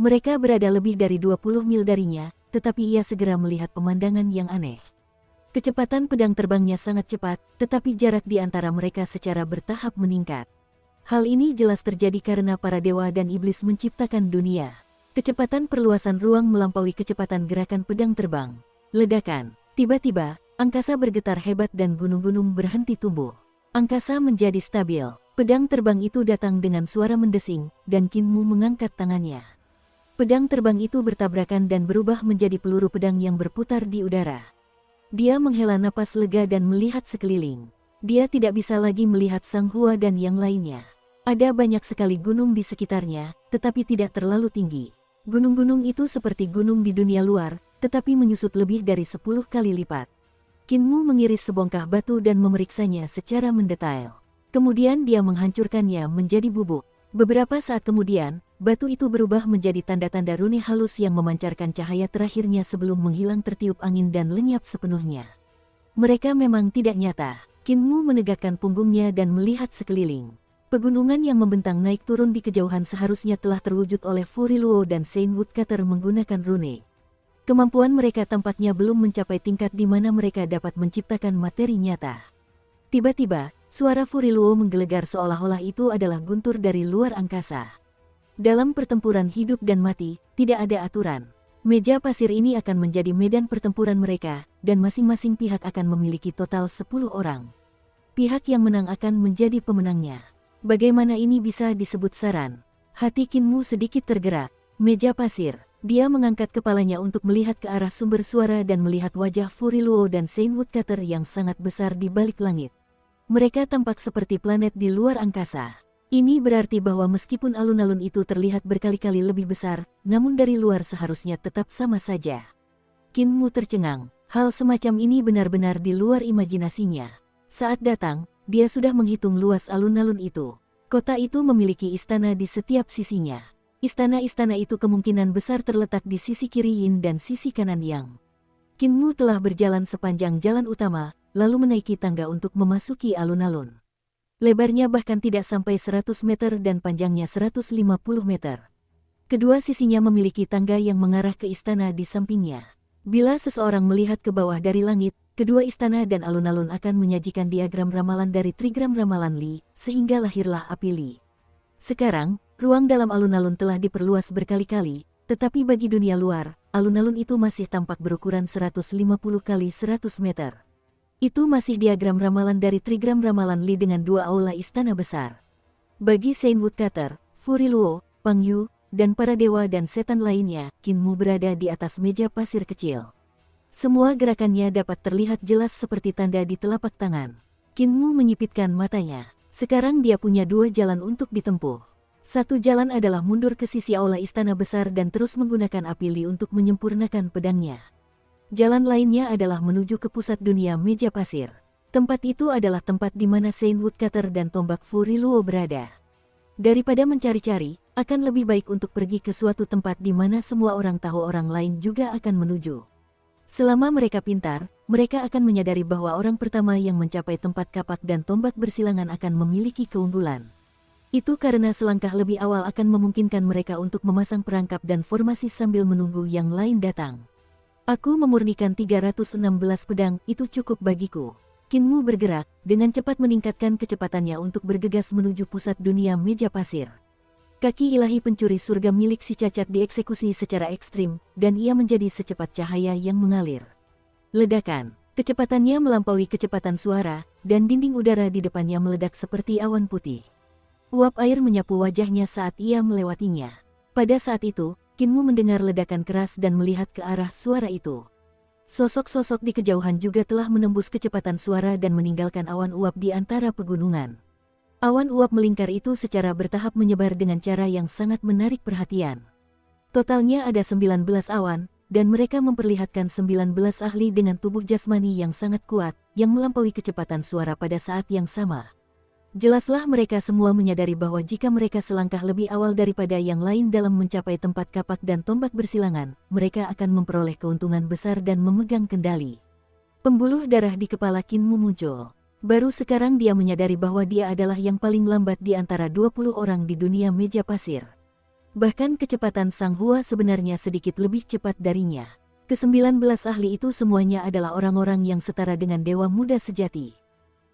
Mereka berada lebih dari 20 mil darinya, tetapi ia segera melihat pemandangan yang aneh. Kecepatan pedang terbangnya sangat cepat, tetapi jarak di antara mereka secara bertahap meningkat. Hal ini jelas terjadi karena para dewa dan iblis menciptakan dunia. Kecepatan perluasan ruang melampaui kecepatan gerakan pedang terbang. Ledakan. Tiba-tiba, angkasa bergetar hebat dan gunung-gunung berhenti tumbuh. Angkasa menjadi stabil. Pedang terbang itu datang dengan suara mendesing, dan Kinmu mengangkat tangannya. Pedang terbang itu bertabrakan dan berubah menjadi peluru pedang yang berputar di udara. Dia menghela napas lega dan melihat sekeliling. Dia tidak bisa lagi melihat Sang Hua dan yang lainnya. Ada banyak sekali gunung di sekitarnya, tetapi tidak terlalu tinggi. Gunung-gunung itu seperti gunung di dunia luar, tetapi menyusut lebih dari 10 kali lipat. Kinmu mengiris sebongkah batu dan memeriksanya secara mendetail. Kemudian dia menghancurkannya menjadi bubuk. Beberapa saat kemudian, batu itu berubah menjadi tanda-tanda rune halus yang memancarkan cahaya terakhirnya sebelum menghilang tertiup angin dan lenyap sepenuhnya. Mereka memang tidak nyata. Kinmu menegakkan punggungnya dan melihat sekeliling. Pegunungan yang membentang naik turun di kejauhan seharusnya telah terwujud oleh Furiluo dan Saint Woodcutter menggunakan rune. Kemampuan mereka tampaknya belum mencapai tingkat di mana mereka dapat menciptakan materi nyata. Tiba-tiba, suara Furiluo menggelegar seolah-olah itu adalah guntur dari luar angkasa. Dalam pertempuran hidup dan mati, tidak ada aturan. Meja pasir ini akan menjadi medan pertempuran mereka, dan masing-masing pihak akan memiliki total 10 orang. Pihak yang menang akan menjadi pemenangnya. Bagaimana ini bisa disebut saran? Hati Kinmu sedikit tergerak. Meja pasir. Dia mengangkat kepalanya untuk melihat ke arah sumber suara dan melihat wajah Furiluo dan Saint Woodcutter yang sangat besar di balik langit. Mereka tampak seperti planet di luar angkasa. Ini berarti bahwa meskipun alun-alun itu terlihat berkali-kali lebih besar, namun dari luar seharusnya tetap sama saja. Kinmu tercengang. Hal semacam ini benar-benar di luar imajinasinya. Saat datang, dia sudah menghitung luas alun-alun itu. Kota itu memiliki istana di setiap sisinya. Istana-istana itu kemungkinan besar terletak di sisi kiri Yin dan sisi kanan Yang. Kinmu telah berjalan sepanjang jalan utama, lalu menaiki tangga untuk memasuki alun-alun. Lebarnya bahkan tidak sampai 100 meter dan panjangnya 150 meter. Kedua sisinya memiliki tangga yang mengarah ke istana di sampingnya. Bila seseorang melihat ke bawah dari langit, kedua istana dan alun-alun akan menyajikan diagram ramalan dari trigram ramalan Li, sehingga lahirlah api Li. Sekarang, ruang dalam alun-alun telah diperluas berkali-kali, tetapi bagi dunia luar, alun-alun itu masih tampak berukuran 150 kali 100 meter. Itu masih diagram ramalan dari trigram ramalan Li dengan dua aula istana besar. Bagi Saint Woodcutter, Furi Luo, Pang Yu, dan para dewa dan setan lainnya, Qin Mu berada di atas meja pasir kecil. Semua gerakannya dapat terlihat jelas seperti tanda di telapak tangan. Qin Mu menyipitkan matanya. Sekarang dia punya dua jalan untuk ditempuh. Satu jalan adalah mundur ke sisi aula istana besar dan terus menggunakan api Li untuk menyempurnakan pedangnya. Jalan lainnya adalah menuju ke pusat dunia meja pasir. Tempat itu adalah tempat di mana Saint Woodcutter dan tombak Furi Luo berada. Daripada mencari-cari, akan lebih baik untuk pergi ke suatu tempat di mana semua orang tahu orang lain juga akan menuju. Selama mereka pintar, mereka akan menyadari bahwa orang pertama yang mencapai tempat kapak dan tombak bersilangan akan memiliki keunggulan. Itu karena selangkah lebih awal akan memungkinkan mereka untuk memasang perangkap dan formasi sambil menunggu yang lain datang. Aku memurnikan 316 pedang, itu cukup bagiku. Qin Mu bergerak, dengan cepat meningkatkan kecepatannya untuk bergegas menuju pusat dunia meja pasir. Kaki ilahi pencuri surga milik si cacat dieksekusi secara ekstrim, dan ia menjadi secepat cahaya yang mengalir. Ledakan, kecepatannya melampaui kecepatan suara, dan dinding udara di depannya meledak seperti awan putih. Uap air menyapu wajahnya saat ia melewatinya. Pada saat itu, Qin Mu mendengar ledakan keras dan melihat ke arah suara itu. Sosok-sosok di kejauhan juga telah menembus kecepatan suara dan meninggalkan awan uap di antara pegunungan. Awan uap melingkar itu secara bertahap menyebar dengan cara yang sangat menarik perhatian. Totalnya ada 19 awan, dan mereka memperlihatkan 19 ahli dengan tubuh jasmani yang sangat kuat, yang melampaui kecepatan suara pada saat yang sama. Jelaslah mereka semua menyadari bahwa jika mereka selangkah lebih awal daripada yang lain dalam mencapai tempat kapak dan tombak bersilangan, mereka akan memperoleh keuntungan besar dan memegang kendali. Pembuluh darah di kepala Qin Mu muncul. Baru sekarang dia menyadari bahwa dia adalah yang paling lambat di antara 20 orang di dunia meja pasir. Bahkan kecepatan Sang Hua sebenarnya sedikit lebih cepat darinya. Ke-19 ahli itu semuanya adalah orang-orang yang setara dengan dewa muda sejati.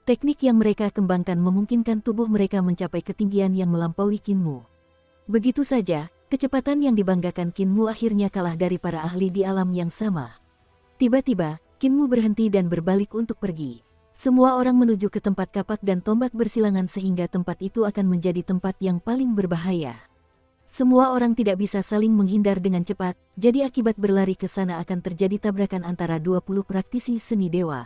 Teknik yang mereka kembangkan memungkinkan tubuh mereka mencapai ketinggian yang melampaui Qin Mu. Begitu saja, kecepatan yang dibanggakan Qin Mu akhirnya kalah dari para ahli di alam yang sama. Tiba-tiba, Qin Mu berhenti dan berbalik untuk pergi. Semua orang menuju ke tempat kapak dan tombak bersilangan sehingga tempat itu akan menjadi tempat yang paling berbahaya. Semua orang tidak bisa saling menghindar dengan cepat, jadi akibat berlari ke sana akan terjadi tabrakan antara 20 praktisi seni dewa.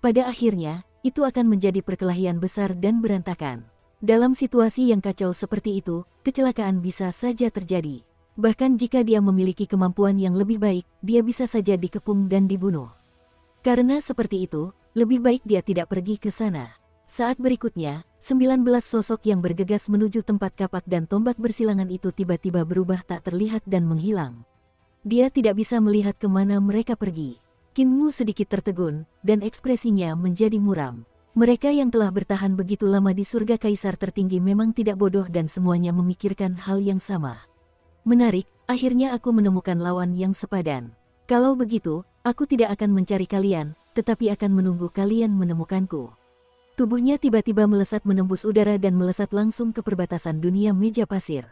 Pada akhirnya, itu akan menjadi perkelahian besar dan berantakan. Dalam situasi yang kacau seperti itu, kecelakaan bisa saja terjadi. Bahkan jika dia memiliki kemampuan yang lebih baik, dia bisa saja dikepung dan dibunuh. Karena seperti itu, lebih baik dia tidak pergi ke sana. Saat berikutnya, 19 sosok yang bergegas menuju tempat kapak dan tombak bersilangan itu tiba-tiba berubah tak terlihat dan menghilang. Dia tidak bisa melihat kemana mereka pergi. Qin Mu sedikit tertegun, dan ekspresinya menjadi muram. Mereka yang telah bertahan begitu lama di surga kaisar tertinggi memang tidak bodoh dan semuanya memikirkan hal yang sama. Menarik, akhirnya aku menemukan lawan yang sepadan. Kalau begitu, aku tidak akan mencari kalian, tetapi akan menunggu kalian menemukanku. Tubuhnya tiba-tiba melesat menembus udara dan melesat langsung ke perbatasan dunia meja pasir.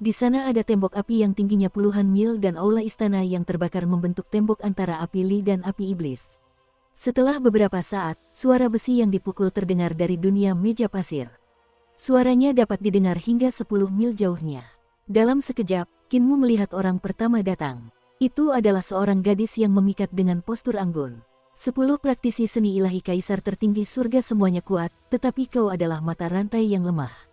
Di sana ada tembok api yang tingginya puluhan mil dan aula istana yang terbakar membentuk tembok antara api Li dan api iblis. Setelah beberapa saat, suara besi yang dipukul terdengar dari dunia meja pasir. Suaranya dapat didengar hingga 10 mil jauhnya. Dalam sekejap, Qin Mu melihat orang pertama datang. Itu adalah seorang gadis yang memikat dengan postur anggun. 10 praktisi seni ilahi kaisar tertinggi surga semuanya kuat, tetapi kau adalah mata rantai yang lemah.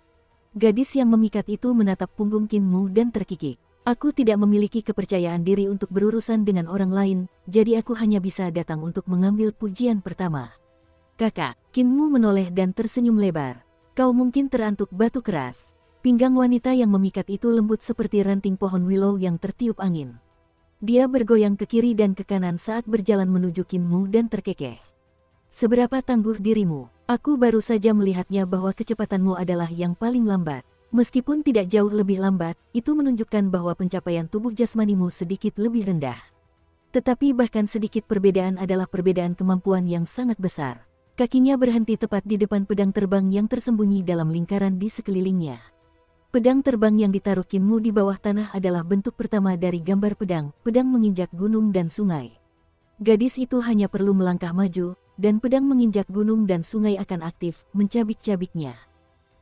Gadis yang memikat itu menatap punggung Qin Mu dan terkikik. Aku tidak memiliki kepercayaan diri untuk berurusan dengan orang lain, jadi aku hanya bisa datang untuk mengambil pujian pertama. Kakak, Qin Mu menoleh dan tersenyum lebar. Kau mungkin terantuk batu keras. Pinggang wanita yang memikat itu lembut seperti ranting pohon willow yang tertiup angin. Dia bergoyang ke kiri dan ke kanan saat berjalan menuju Qin Mu dan terkekeh. Seberapa tangguh dirimu? Aku baru saja melihatnya bahwa kecepatanmu adalah yang paling lambat. Meskipun tidak jauh lebih lambat, itu menunjukkan bahwa pencapaian tubuh jasmanimu sedikit lebih rendah. Tetapi bahkan sedikit perbedaan adalah perbedaan kemampuan yang sangat besar. Kakinya berhenti tepat di depan pedang terbang yang tersembunyi dalam lingkaran di sekelilingnya. Pedang terbang yang ditaruh Kinmu di bawah tanah adalah bentuk pertama dari gambar pedang menginjak gunung dan sungai. Gadis itu hanya perlu melangkah maju, dan pedang menginjak gunung dan sungai akan aktif, mencabik-cabiknya.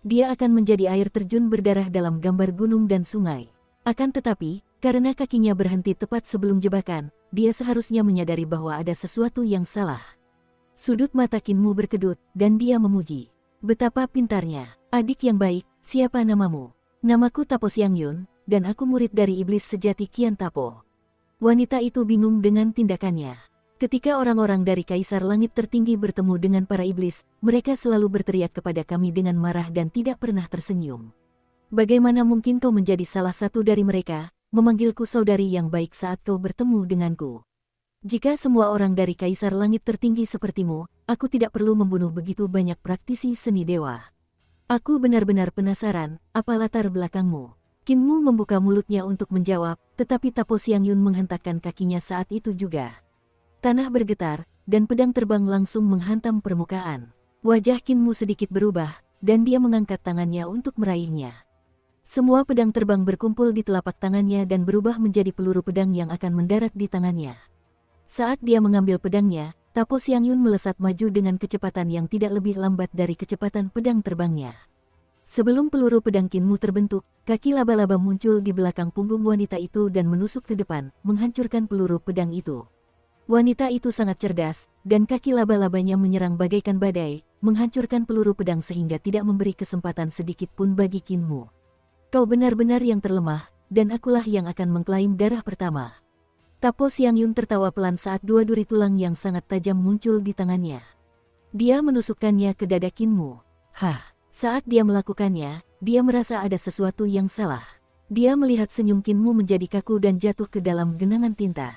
Dia akan menjadi air terjun berdarah dalam gambar gunung dan sungai. Akan tetapi, karena kakinya berhenti tepat sebelum jebakan, dia seharusnya menyadari bahwa ada sesuatu yang salah. Sudut mata Kinmu berkedut, dan dia memuji. Betapa pintarnya. Adik yang baik, siapa namamu? Namaku Tapo Xiangyun, dan aku murid dari iblis sejati Qian Tapo. Wanita itu bingung dengan tindakannya. Ketika orang-orang dari Kaisar Langit Tertinggi bertemu dengan para iblis, mereka selalu berteriak kepada kami dengan marah dan tidak pernah tersenyum. Bagaimana mungkin kau menjadi salah satu dari mereka, memanggilku saudari yang baik saat kau bertemu denganku? Jika semua orang dari Kaisar Langit Tertinggi sepertimu, aku tidak perlu membunuh begitu banyak praktisi seni dewa. Aku benar-benar penasaran, apa latar belakangmu? Kinmu membuka mulutnya untuk menjawab, tetapi Tapo Xiangyun menghentakkan kakinya saat itu juga. Tanah bergetar, dan pedang terbang langsung menghantam permukaan. Wajah Kinmu sedikit berubah, dan dia mengangkat tangannya untuk meraihnya. Semua pedang terbang berkumpul di telapak tangannya dan berubah menjadi peluru pedang yang akan mendarat di tangannya. Saat dia mengambil pedangnya, Tapo Xiangyun melesat maju dengan kecepatan yang tidak lebih lambat dari kecepatan pedang terbangnya. Sebelum peluru pedang Kinmu terbentuk, kaki laba-laba muncul di belakang punggung wanita itu dan menusuk ke depan, menghancurkan peluru pedang itu. Wanita itu sangat cerdas, dan kaki laba-labanya menyerang bagaikan badai, menghancurkan peluru pedang sehingga tidak memberi kesempatan sedikit pun bagi Kinmu. Kau benar-benar yang terlemah, dan akulah yang akan mengklaim darah pertama. Tapo Xiangyun tertawa pelan saat dua duri tulang yang sangat tajam muncul di tangannya. Dia menusukkannya ke dada Kinmu. Saat dia melakukannya, dia merasa ada sesuatu yang salah. Dia melihat senyum Kinmu menjadi kaku dan jatuh ke dalam genangan tinta.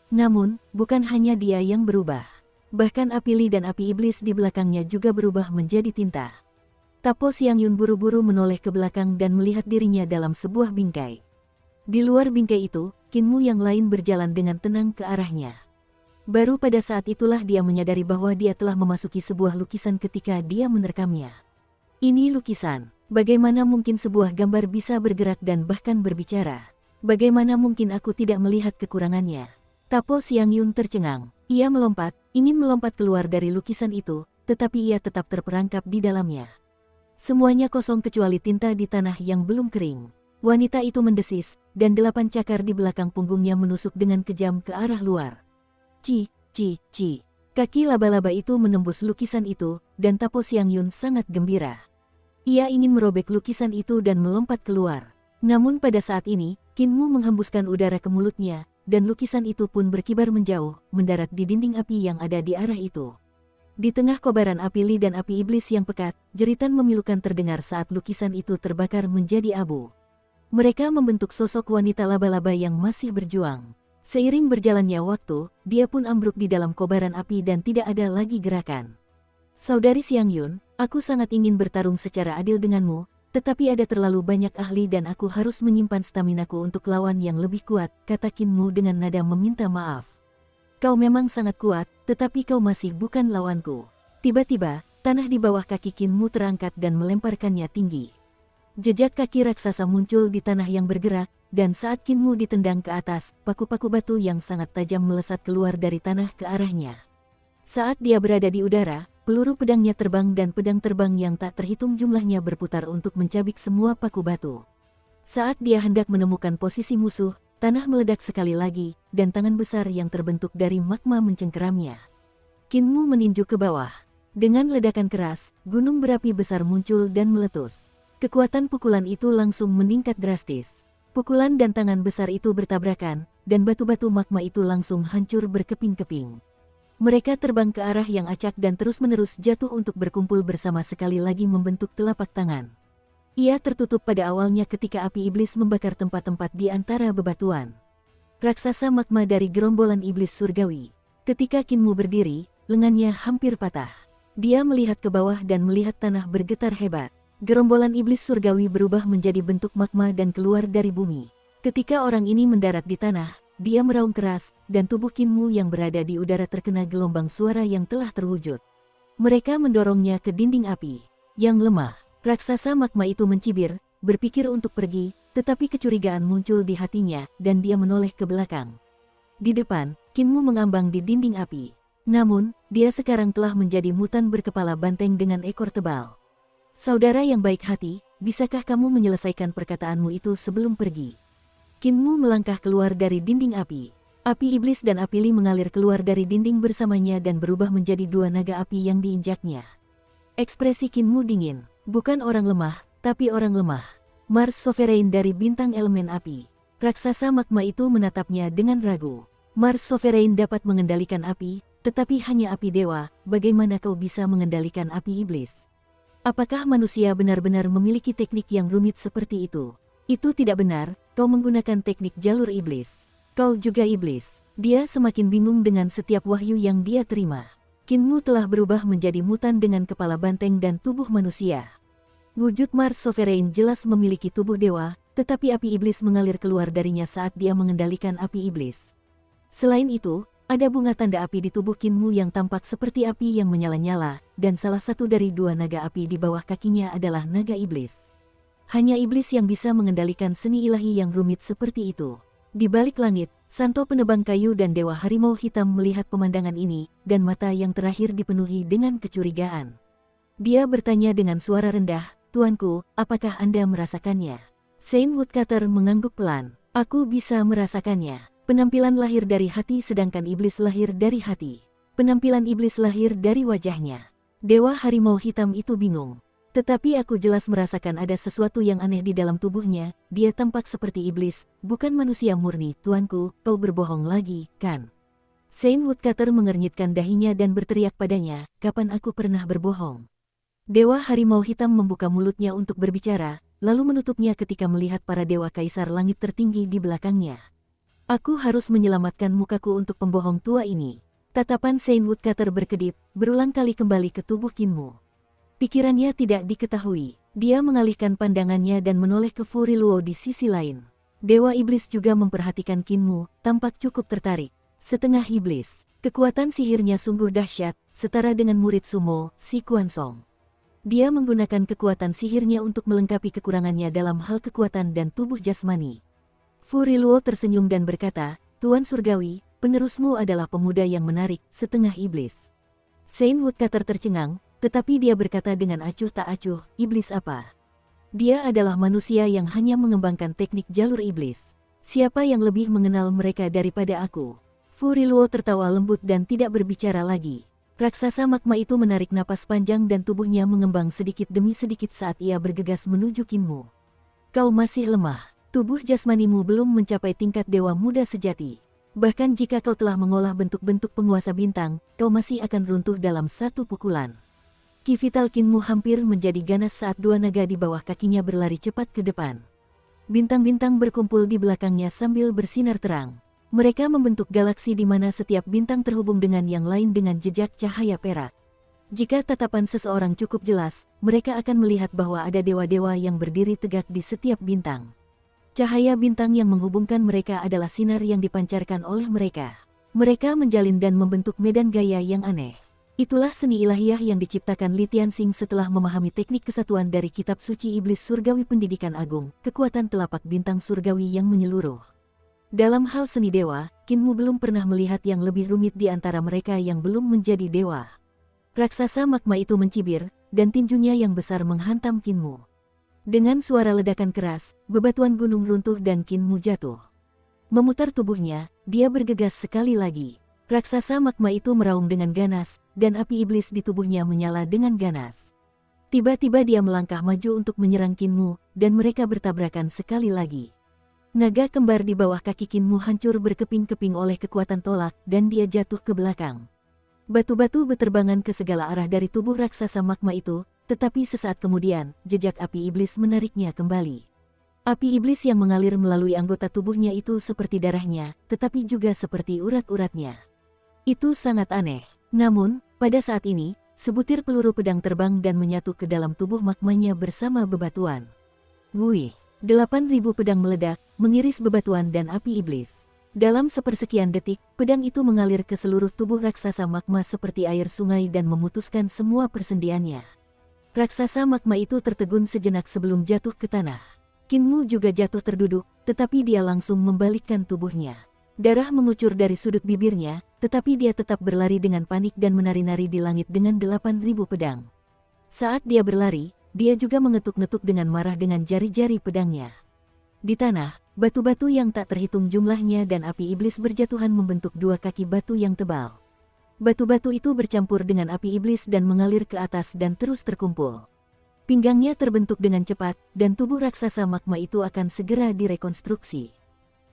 Namun, bukan hanya dia yang berubah. Bahkan api li dan api iblis di belakangnya juga berubah menjadi tinta. Tapo Xiangyun buru-buru menoleh ke belakang dan melihat dirinya dalam sebuah bingkai. Di luar bingkai itu, Kinmu yang lain berjalan dengan tenang ke arahnya. Baru pada saat itulah dia menyadari bahwa dia telah memasuki sebuah lukisan ketika dia menerekamnya. Ini lukisan. Bagaimana mungkin sebuah gambar bisa bergerak dan bahkan berbicara? Bagaimana mungkin aku tidak melihat kekurangannya? Tapo Xiangyun tercengang. Ia melompat, ingin melompat keluar dari lukisan itu, tetapi ia tetap terperangkap di dalamnya. Semuanya kosong kecuali tinta di tanah yang belum kering. Wanita itu mendesis, dan 8 cakar di belakang punggungnya menusuk dengan kejam ke arah luar. Ci. Kaki laba-laba itu menembus lukisan itu, dan Tapo Xiangyun sangat gembira. Ia ingin merobek lukisan itu dan melompat keluar. Namun pada saat ini, Kinmu menghembuskan udara ke mulutnya, dan lukisan itu pun berkibar menjauh, mendarat di dinding api yang ada di arah itu. Di tengah kobaran api li dan api iblis yang pekat, jeritan memilukan terdengar saat lukisan itu terbakar menjadi abu. Mereka membentuk sosok wanita laba-laba yang masih berjuang. Seiring berjalannya waktu, dia pun ambruk di dalam kobaran api dan tidak ada lagi gerakan. Saudari Xiangyun, aku sangat ingin bertarung secara adil denganmu, tetapi ada terlalu banyak ahli dan aku harus menyimpan staminaku untuk lawan yang lebih kuat, kata Kinmu dengan nada meminta maaf. Kau memang sangat kuat, tetapi kau masih bukan lawanku. Tiba-tiba, tanah di bawah kaki Kinmu terangkat dan melemparkannya tinggi. Jejak kaki raksasa muncul di tanah yang bergerak, dan saat Kinmu ditendang ke atas, paku-paku batu yang sangat tajam melesat keluar dari tanah ke arahnya. Saat dia berada di udara, peluru pedangnya terbang dan pedang terbang yang tak terhitung jumlahnya berputar untuk mencabik semua paku batu. Saat dia hendak menemukan posisi musuh, tanah meledak sekali lagi, dan tangan besar yang terbentuk dari magma mencengkeramnya. Kinmu meninju ke bawah. Dengan ledakan keras, gunung berapi besar muncul dan meletus. Kekuatan pukulan itu langsung meningkat drastis. Pukulan dan tangan besar itu bertabrakan, dan batu-batu magma itu langsung hancur berkeping-keping. Mereka terbang ke arah yang acak dan terus-menerus jatuh untuk berkumpul bersama sekali lagi membentuk telapak tangan. Ia tertutup pada awalnya ketika api iblis membakar tempat-tempat di antara bebatuan. Raksasa magma dari gerombolan iblis surgawi. Ketika Kinmu berdiri, lengannya hampir patah. Dia melihat ke bawah dan melihat tanah bergetar hebat. Gerombolan iblis surgawi berubah menjadi bentuk magma dan keluar dari bumi. Ketika orang ini mendarat di tanah, dia meraung keras, dan tubuh Kinmu yang berada di udara terkena gelombang suara yang telah terwujud. Mereka mendorongnya ke dinding api yang lemah. Raksasa magma itu mencibir, berpikir untuk pergi, tetapi kecurigaan muncul di hatinya dan dia menoleh ke belakang. Di depan, Kinmu mengambang di dinding api. Namun, dia sekarang telah menjadi mutan berkepala banteng dengan ekor tebal. Saudara yang baik hati, bisakah kamu menyelesaikan perkataanmu itu sebelum pergi? Kinmu melangkah keluar dari dinding api. Api iblis dan api li mengalir keluar dari dinding bersamanya dan berubah menjadi dua naga api yang diinjaknya. Ekspresi Kinmu dingin, bukan orang lemah, tapi orang lemah. Mars Sovereign dari bintang elemen api. Raksasa magma itu menatapnya dengan ragu. Mars Sovereign dapat mengendalikan api, tetapi hanya api dewa. Bagaimana kau bisa mengendalikan api iblis? Apakah manusia benar-benar memiliki teknik yang rumit seperti itu? Itu tidak benar, kau menggunakan teknik jalur iblis. Kau juga iblis. Dia semakin bingung dengan setiap wahyu yang dia terima. Kinmu telah berubah menjadi mutan dengan kepala banteng dan tubuh manusia. Wujud Mars Sovereign jelas memiliki tubuh dewa, tetapi api iblis mengalir keluar darinya saat dia mengendalikan api iblis. Selain itu, ada bunga tanda api di tubuh Kinmu yang tampak seperti api yang menyala-nyala, dan salah satu dari dua naga api di bawah kakinya adalah naga iblis. Hanya iblis yang bisa mengendalikan seni ilahi yang rumit seperti itu. Di balik langit, Santo penebang kayu dan Dewa Harimau Hitam melihat pemandangan ini, dan mata yang terakhir dipenuhi dengan kecurigaan. Dia bertanya dengan suara rendah, "Tuanku, apakah Anda merasakannya?" Saint Woodcutter mengangguk pelan. "Aku bisa merasakannya. Penampilan lahir dari hati sedangkan iblis lahir dari hati. Penampilan iblis lahir dari wajahnya." Dewa Harimau Hitam itu bingung. "Tetapi aku jelas merasakan ada sesuatu yang aneh di dalam tubuhnya, dia tampak seperti iblis, bukan manusia murni." "Tuanku, kau berbohong lagi, kan?" Saint Woodcutter mengernyitkan dahinya dan berteriak padanya, "Kapan aku pernah berbohong?" Dewa Harimau Hitam membuka mulutnya untuk berbicara, lalu menutupnya ketika melihat para dewa kaisar langit tertinggi di belakangnya. "Aku harus menyelamatkan mukaku untuk pembohong tua ini." Tatapan Saint Woodcutter berkedip, berulang kali kembali ke tubuh Kinmu. Pikirannya tidak diketahui. Dia mengalihkan pandangannya dan menoleh ke Furiluo di sisi lain. Dewa Iblis juga memperhatikan Kinmu, tampak cukup tertarik. Setengah iblis. Kekuatan sihirnya sungguh dahsyat, setara dengan murid sumo, Si Kuansong. Dia menggunakan kekuatan sihirnya untuk melengkapi kekurangannya dalam hal kekuatan dan tubuh jasmani. Furiluo tersenyum dan berkata, "Tuan Surgawi, penerusmu adalah pemuda yang menarik, setengah iblis." Saint Woodcutter tercengang, tetapi dia berkata dengan acuh tak acuh, "Iblis apa? Dia adalah manusia yang hanya mengembangkan teknik jalur iblis. Siapa yang lebih mengenal mereka daripada aku?" Furiluo tertawa lembut dan tidak berbicara lagi. Raksasa magma itu menarik napas panjang dan tubuhnya mengembang sedikit demi sedikit saat ia bergegas menuju Kinmu. "Kau masih lemah. Tubuh jasmanimu belum mencapai tingkat dewa muda sejati. Bahkan jika kau telah mengolah bentuk-bentuk penguasa bintang, kau masih akan runtuh dalam satu pukulan." Ki vital Kinmu hampir menjadi ganas saat dua naga di bawah kakinya berlari cepat ke depan. Bintang-bintang berkumpul di belakangnya sambil bersinar terang. Mereka membentuk galaksi di mana setiap bintang terhubung dengan yang lain dengan jejak cahaya perak. Jika tatapan seseorang cukup jelas, mereka akan melihat bahwa ada dewa-dewa yang berdiri tegak di setiap bintang. Cahaya bintang yang menghubungkan mereka adalah sinar yang dipancarkan oleh mereka. Mereka menjalin dan membentuk medan gaya yang aneh. Itulah seni ilahiyah yang diciptakan Li Tianxing setelah memahami teknik kesatuan dari kitab suci iblis surgawi pendidikan agung, kekuatan telapak bintang surgawi yang menyeluruh. Dalam hal seni dewa, Kinmu belum pernah melihat yang lebih rumit di antara mereka yang belum menjadi dewa. Raksasa magma itu mencibir, dan tinjunya yang besar menghantam Kinmu. Dengan suara ledakan keras, bebatuan gunung runtuh dan Kinmu jatuh. Memutar tubuhnya, dia bergegas sekali lagi. Raksasa magma itu meraung dengan ganas, dan api iblis di tubuhnya menyala dengan ganas. Tiba-tiba dia melangkah maju untuk menyerang Kinmu, dan mereka bertabrakan sekali lagi. Naga kembar di bawah kaki Kinmu hancur berkeping-keping oleh kekuatan tolak, dan dia jatuh ke belakang. Batu-batu berterbangan ke segala arah dari tubuh raksasa magma itu, tetapi sesaat kemudian, jejak api iblis menariknya kembali. Api iblis yang mengalir melalui anggota tubuhnya itu seperti darahnya, tetapi juga seperti urat-uratnya. Itu sangat aneh. Namun, pada saat ini, sebutir peluru pedang terbang dan menyatu ke dalam tubuh magmanya bersama bebatuan. Wih, 8.000 pedang meledak, mengiris bebatuan dan api iblis. Dalam sepersekian detik, pedang itu mengalir ke seluruh tubuh raksasa magma seperti air sungai dan memutuskan semua persendiannya. Raksasa magma itu tertegun sejenak sebelum jatuh ke tanah. Kinmu juga jatuh terduduk, tetapi dia langsung membalikkan tubuhnya. Darah mengucur dari sudut bibirnya, tetapi dia tetap berlari dengan panik dan menari-nari di langit dengan 8.000 pedang. Saat dia berlari, dia juga mengetuk-ngetuk dengan marah dengan jari-jari pedangnya. Di tanah, batu-batu yang tak terhitung jumlahnya dan api iblis berjatuhan membentuk dua kaki batu yang tebal. Batu-batu itu bercampur dengan api iblis dan mengalir ke atas dan terus terkumpul. Pinggangnya terbentuk dengan cepat, dan tubuh raksasa magma itu akan segera direkonstruksi.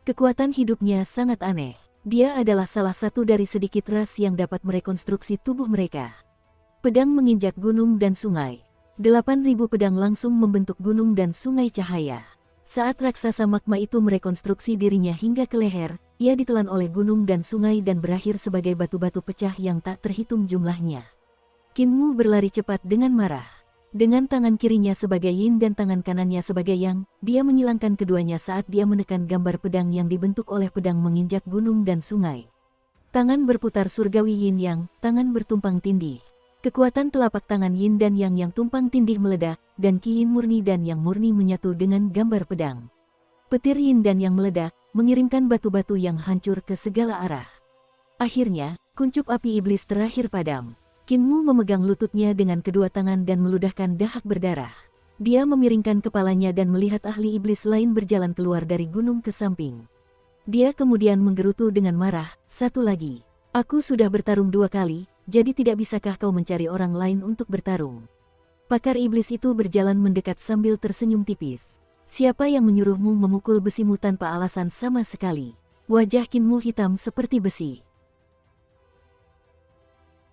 Kekuatan hidupnya sangat aneh. Dia adalah salah satu dari sedikit ras yang dapat merekonstruksi tubuh mereka. Pedang menginjak gunung dan sungai. 8.000 pedang langsung membentuk gunung dan sungai cahaya. Saat raksasa magma itu merekonstruksi dirinya hingga ke leher, ia ditelan oleh gunung dan sungai dan berakhir sebagai batu-batu pecah yang tak terhitung jumlahnya. Kinmu berlari cepat dengan marah. Dengan tangan kirinya sebagai yin dan tangan kanannya sebagai yang, dia menyilangkan keduanya saat dia menekan gambar pedang yang dibentuk oleh pedang menginjak gunung dan sungai. Tangan berputar surgawi yin yang, tangan bertumpang tindih. Kekuatan telapak tangan yin dan yang tumpang tindih meledak, dan ki yin murni dan yang murni menyatu dengan gambar pedang. Petir yin dan yang meledak, mengirimkan batu-batu yang hancur ke segala arah. Akhirnya, kuncup api iblis terakhir padam. Kinmu memegang lututnya dengan kedua tangan dan meludahkan dahak berdarah. Dia memiringkan kepalanya dan melihat ahli iblis lain berjalan keluar dari gunung ke samping. Dia kemudian menggerutu dengan marah, "Satu lagi. Aku sudah bertarung 2 kali, jadi tidak bisakah kau mencari orang lain untuk bertarung?" Pakar iblis itu berjalan mendekat sambil tersenyum tipis. "Siapa yang menyuruhmu memukul besimu tanpa alasan sama sekali?" Wajah Kinmu hitam seperti besi.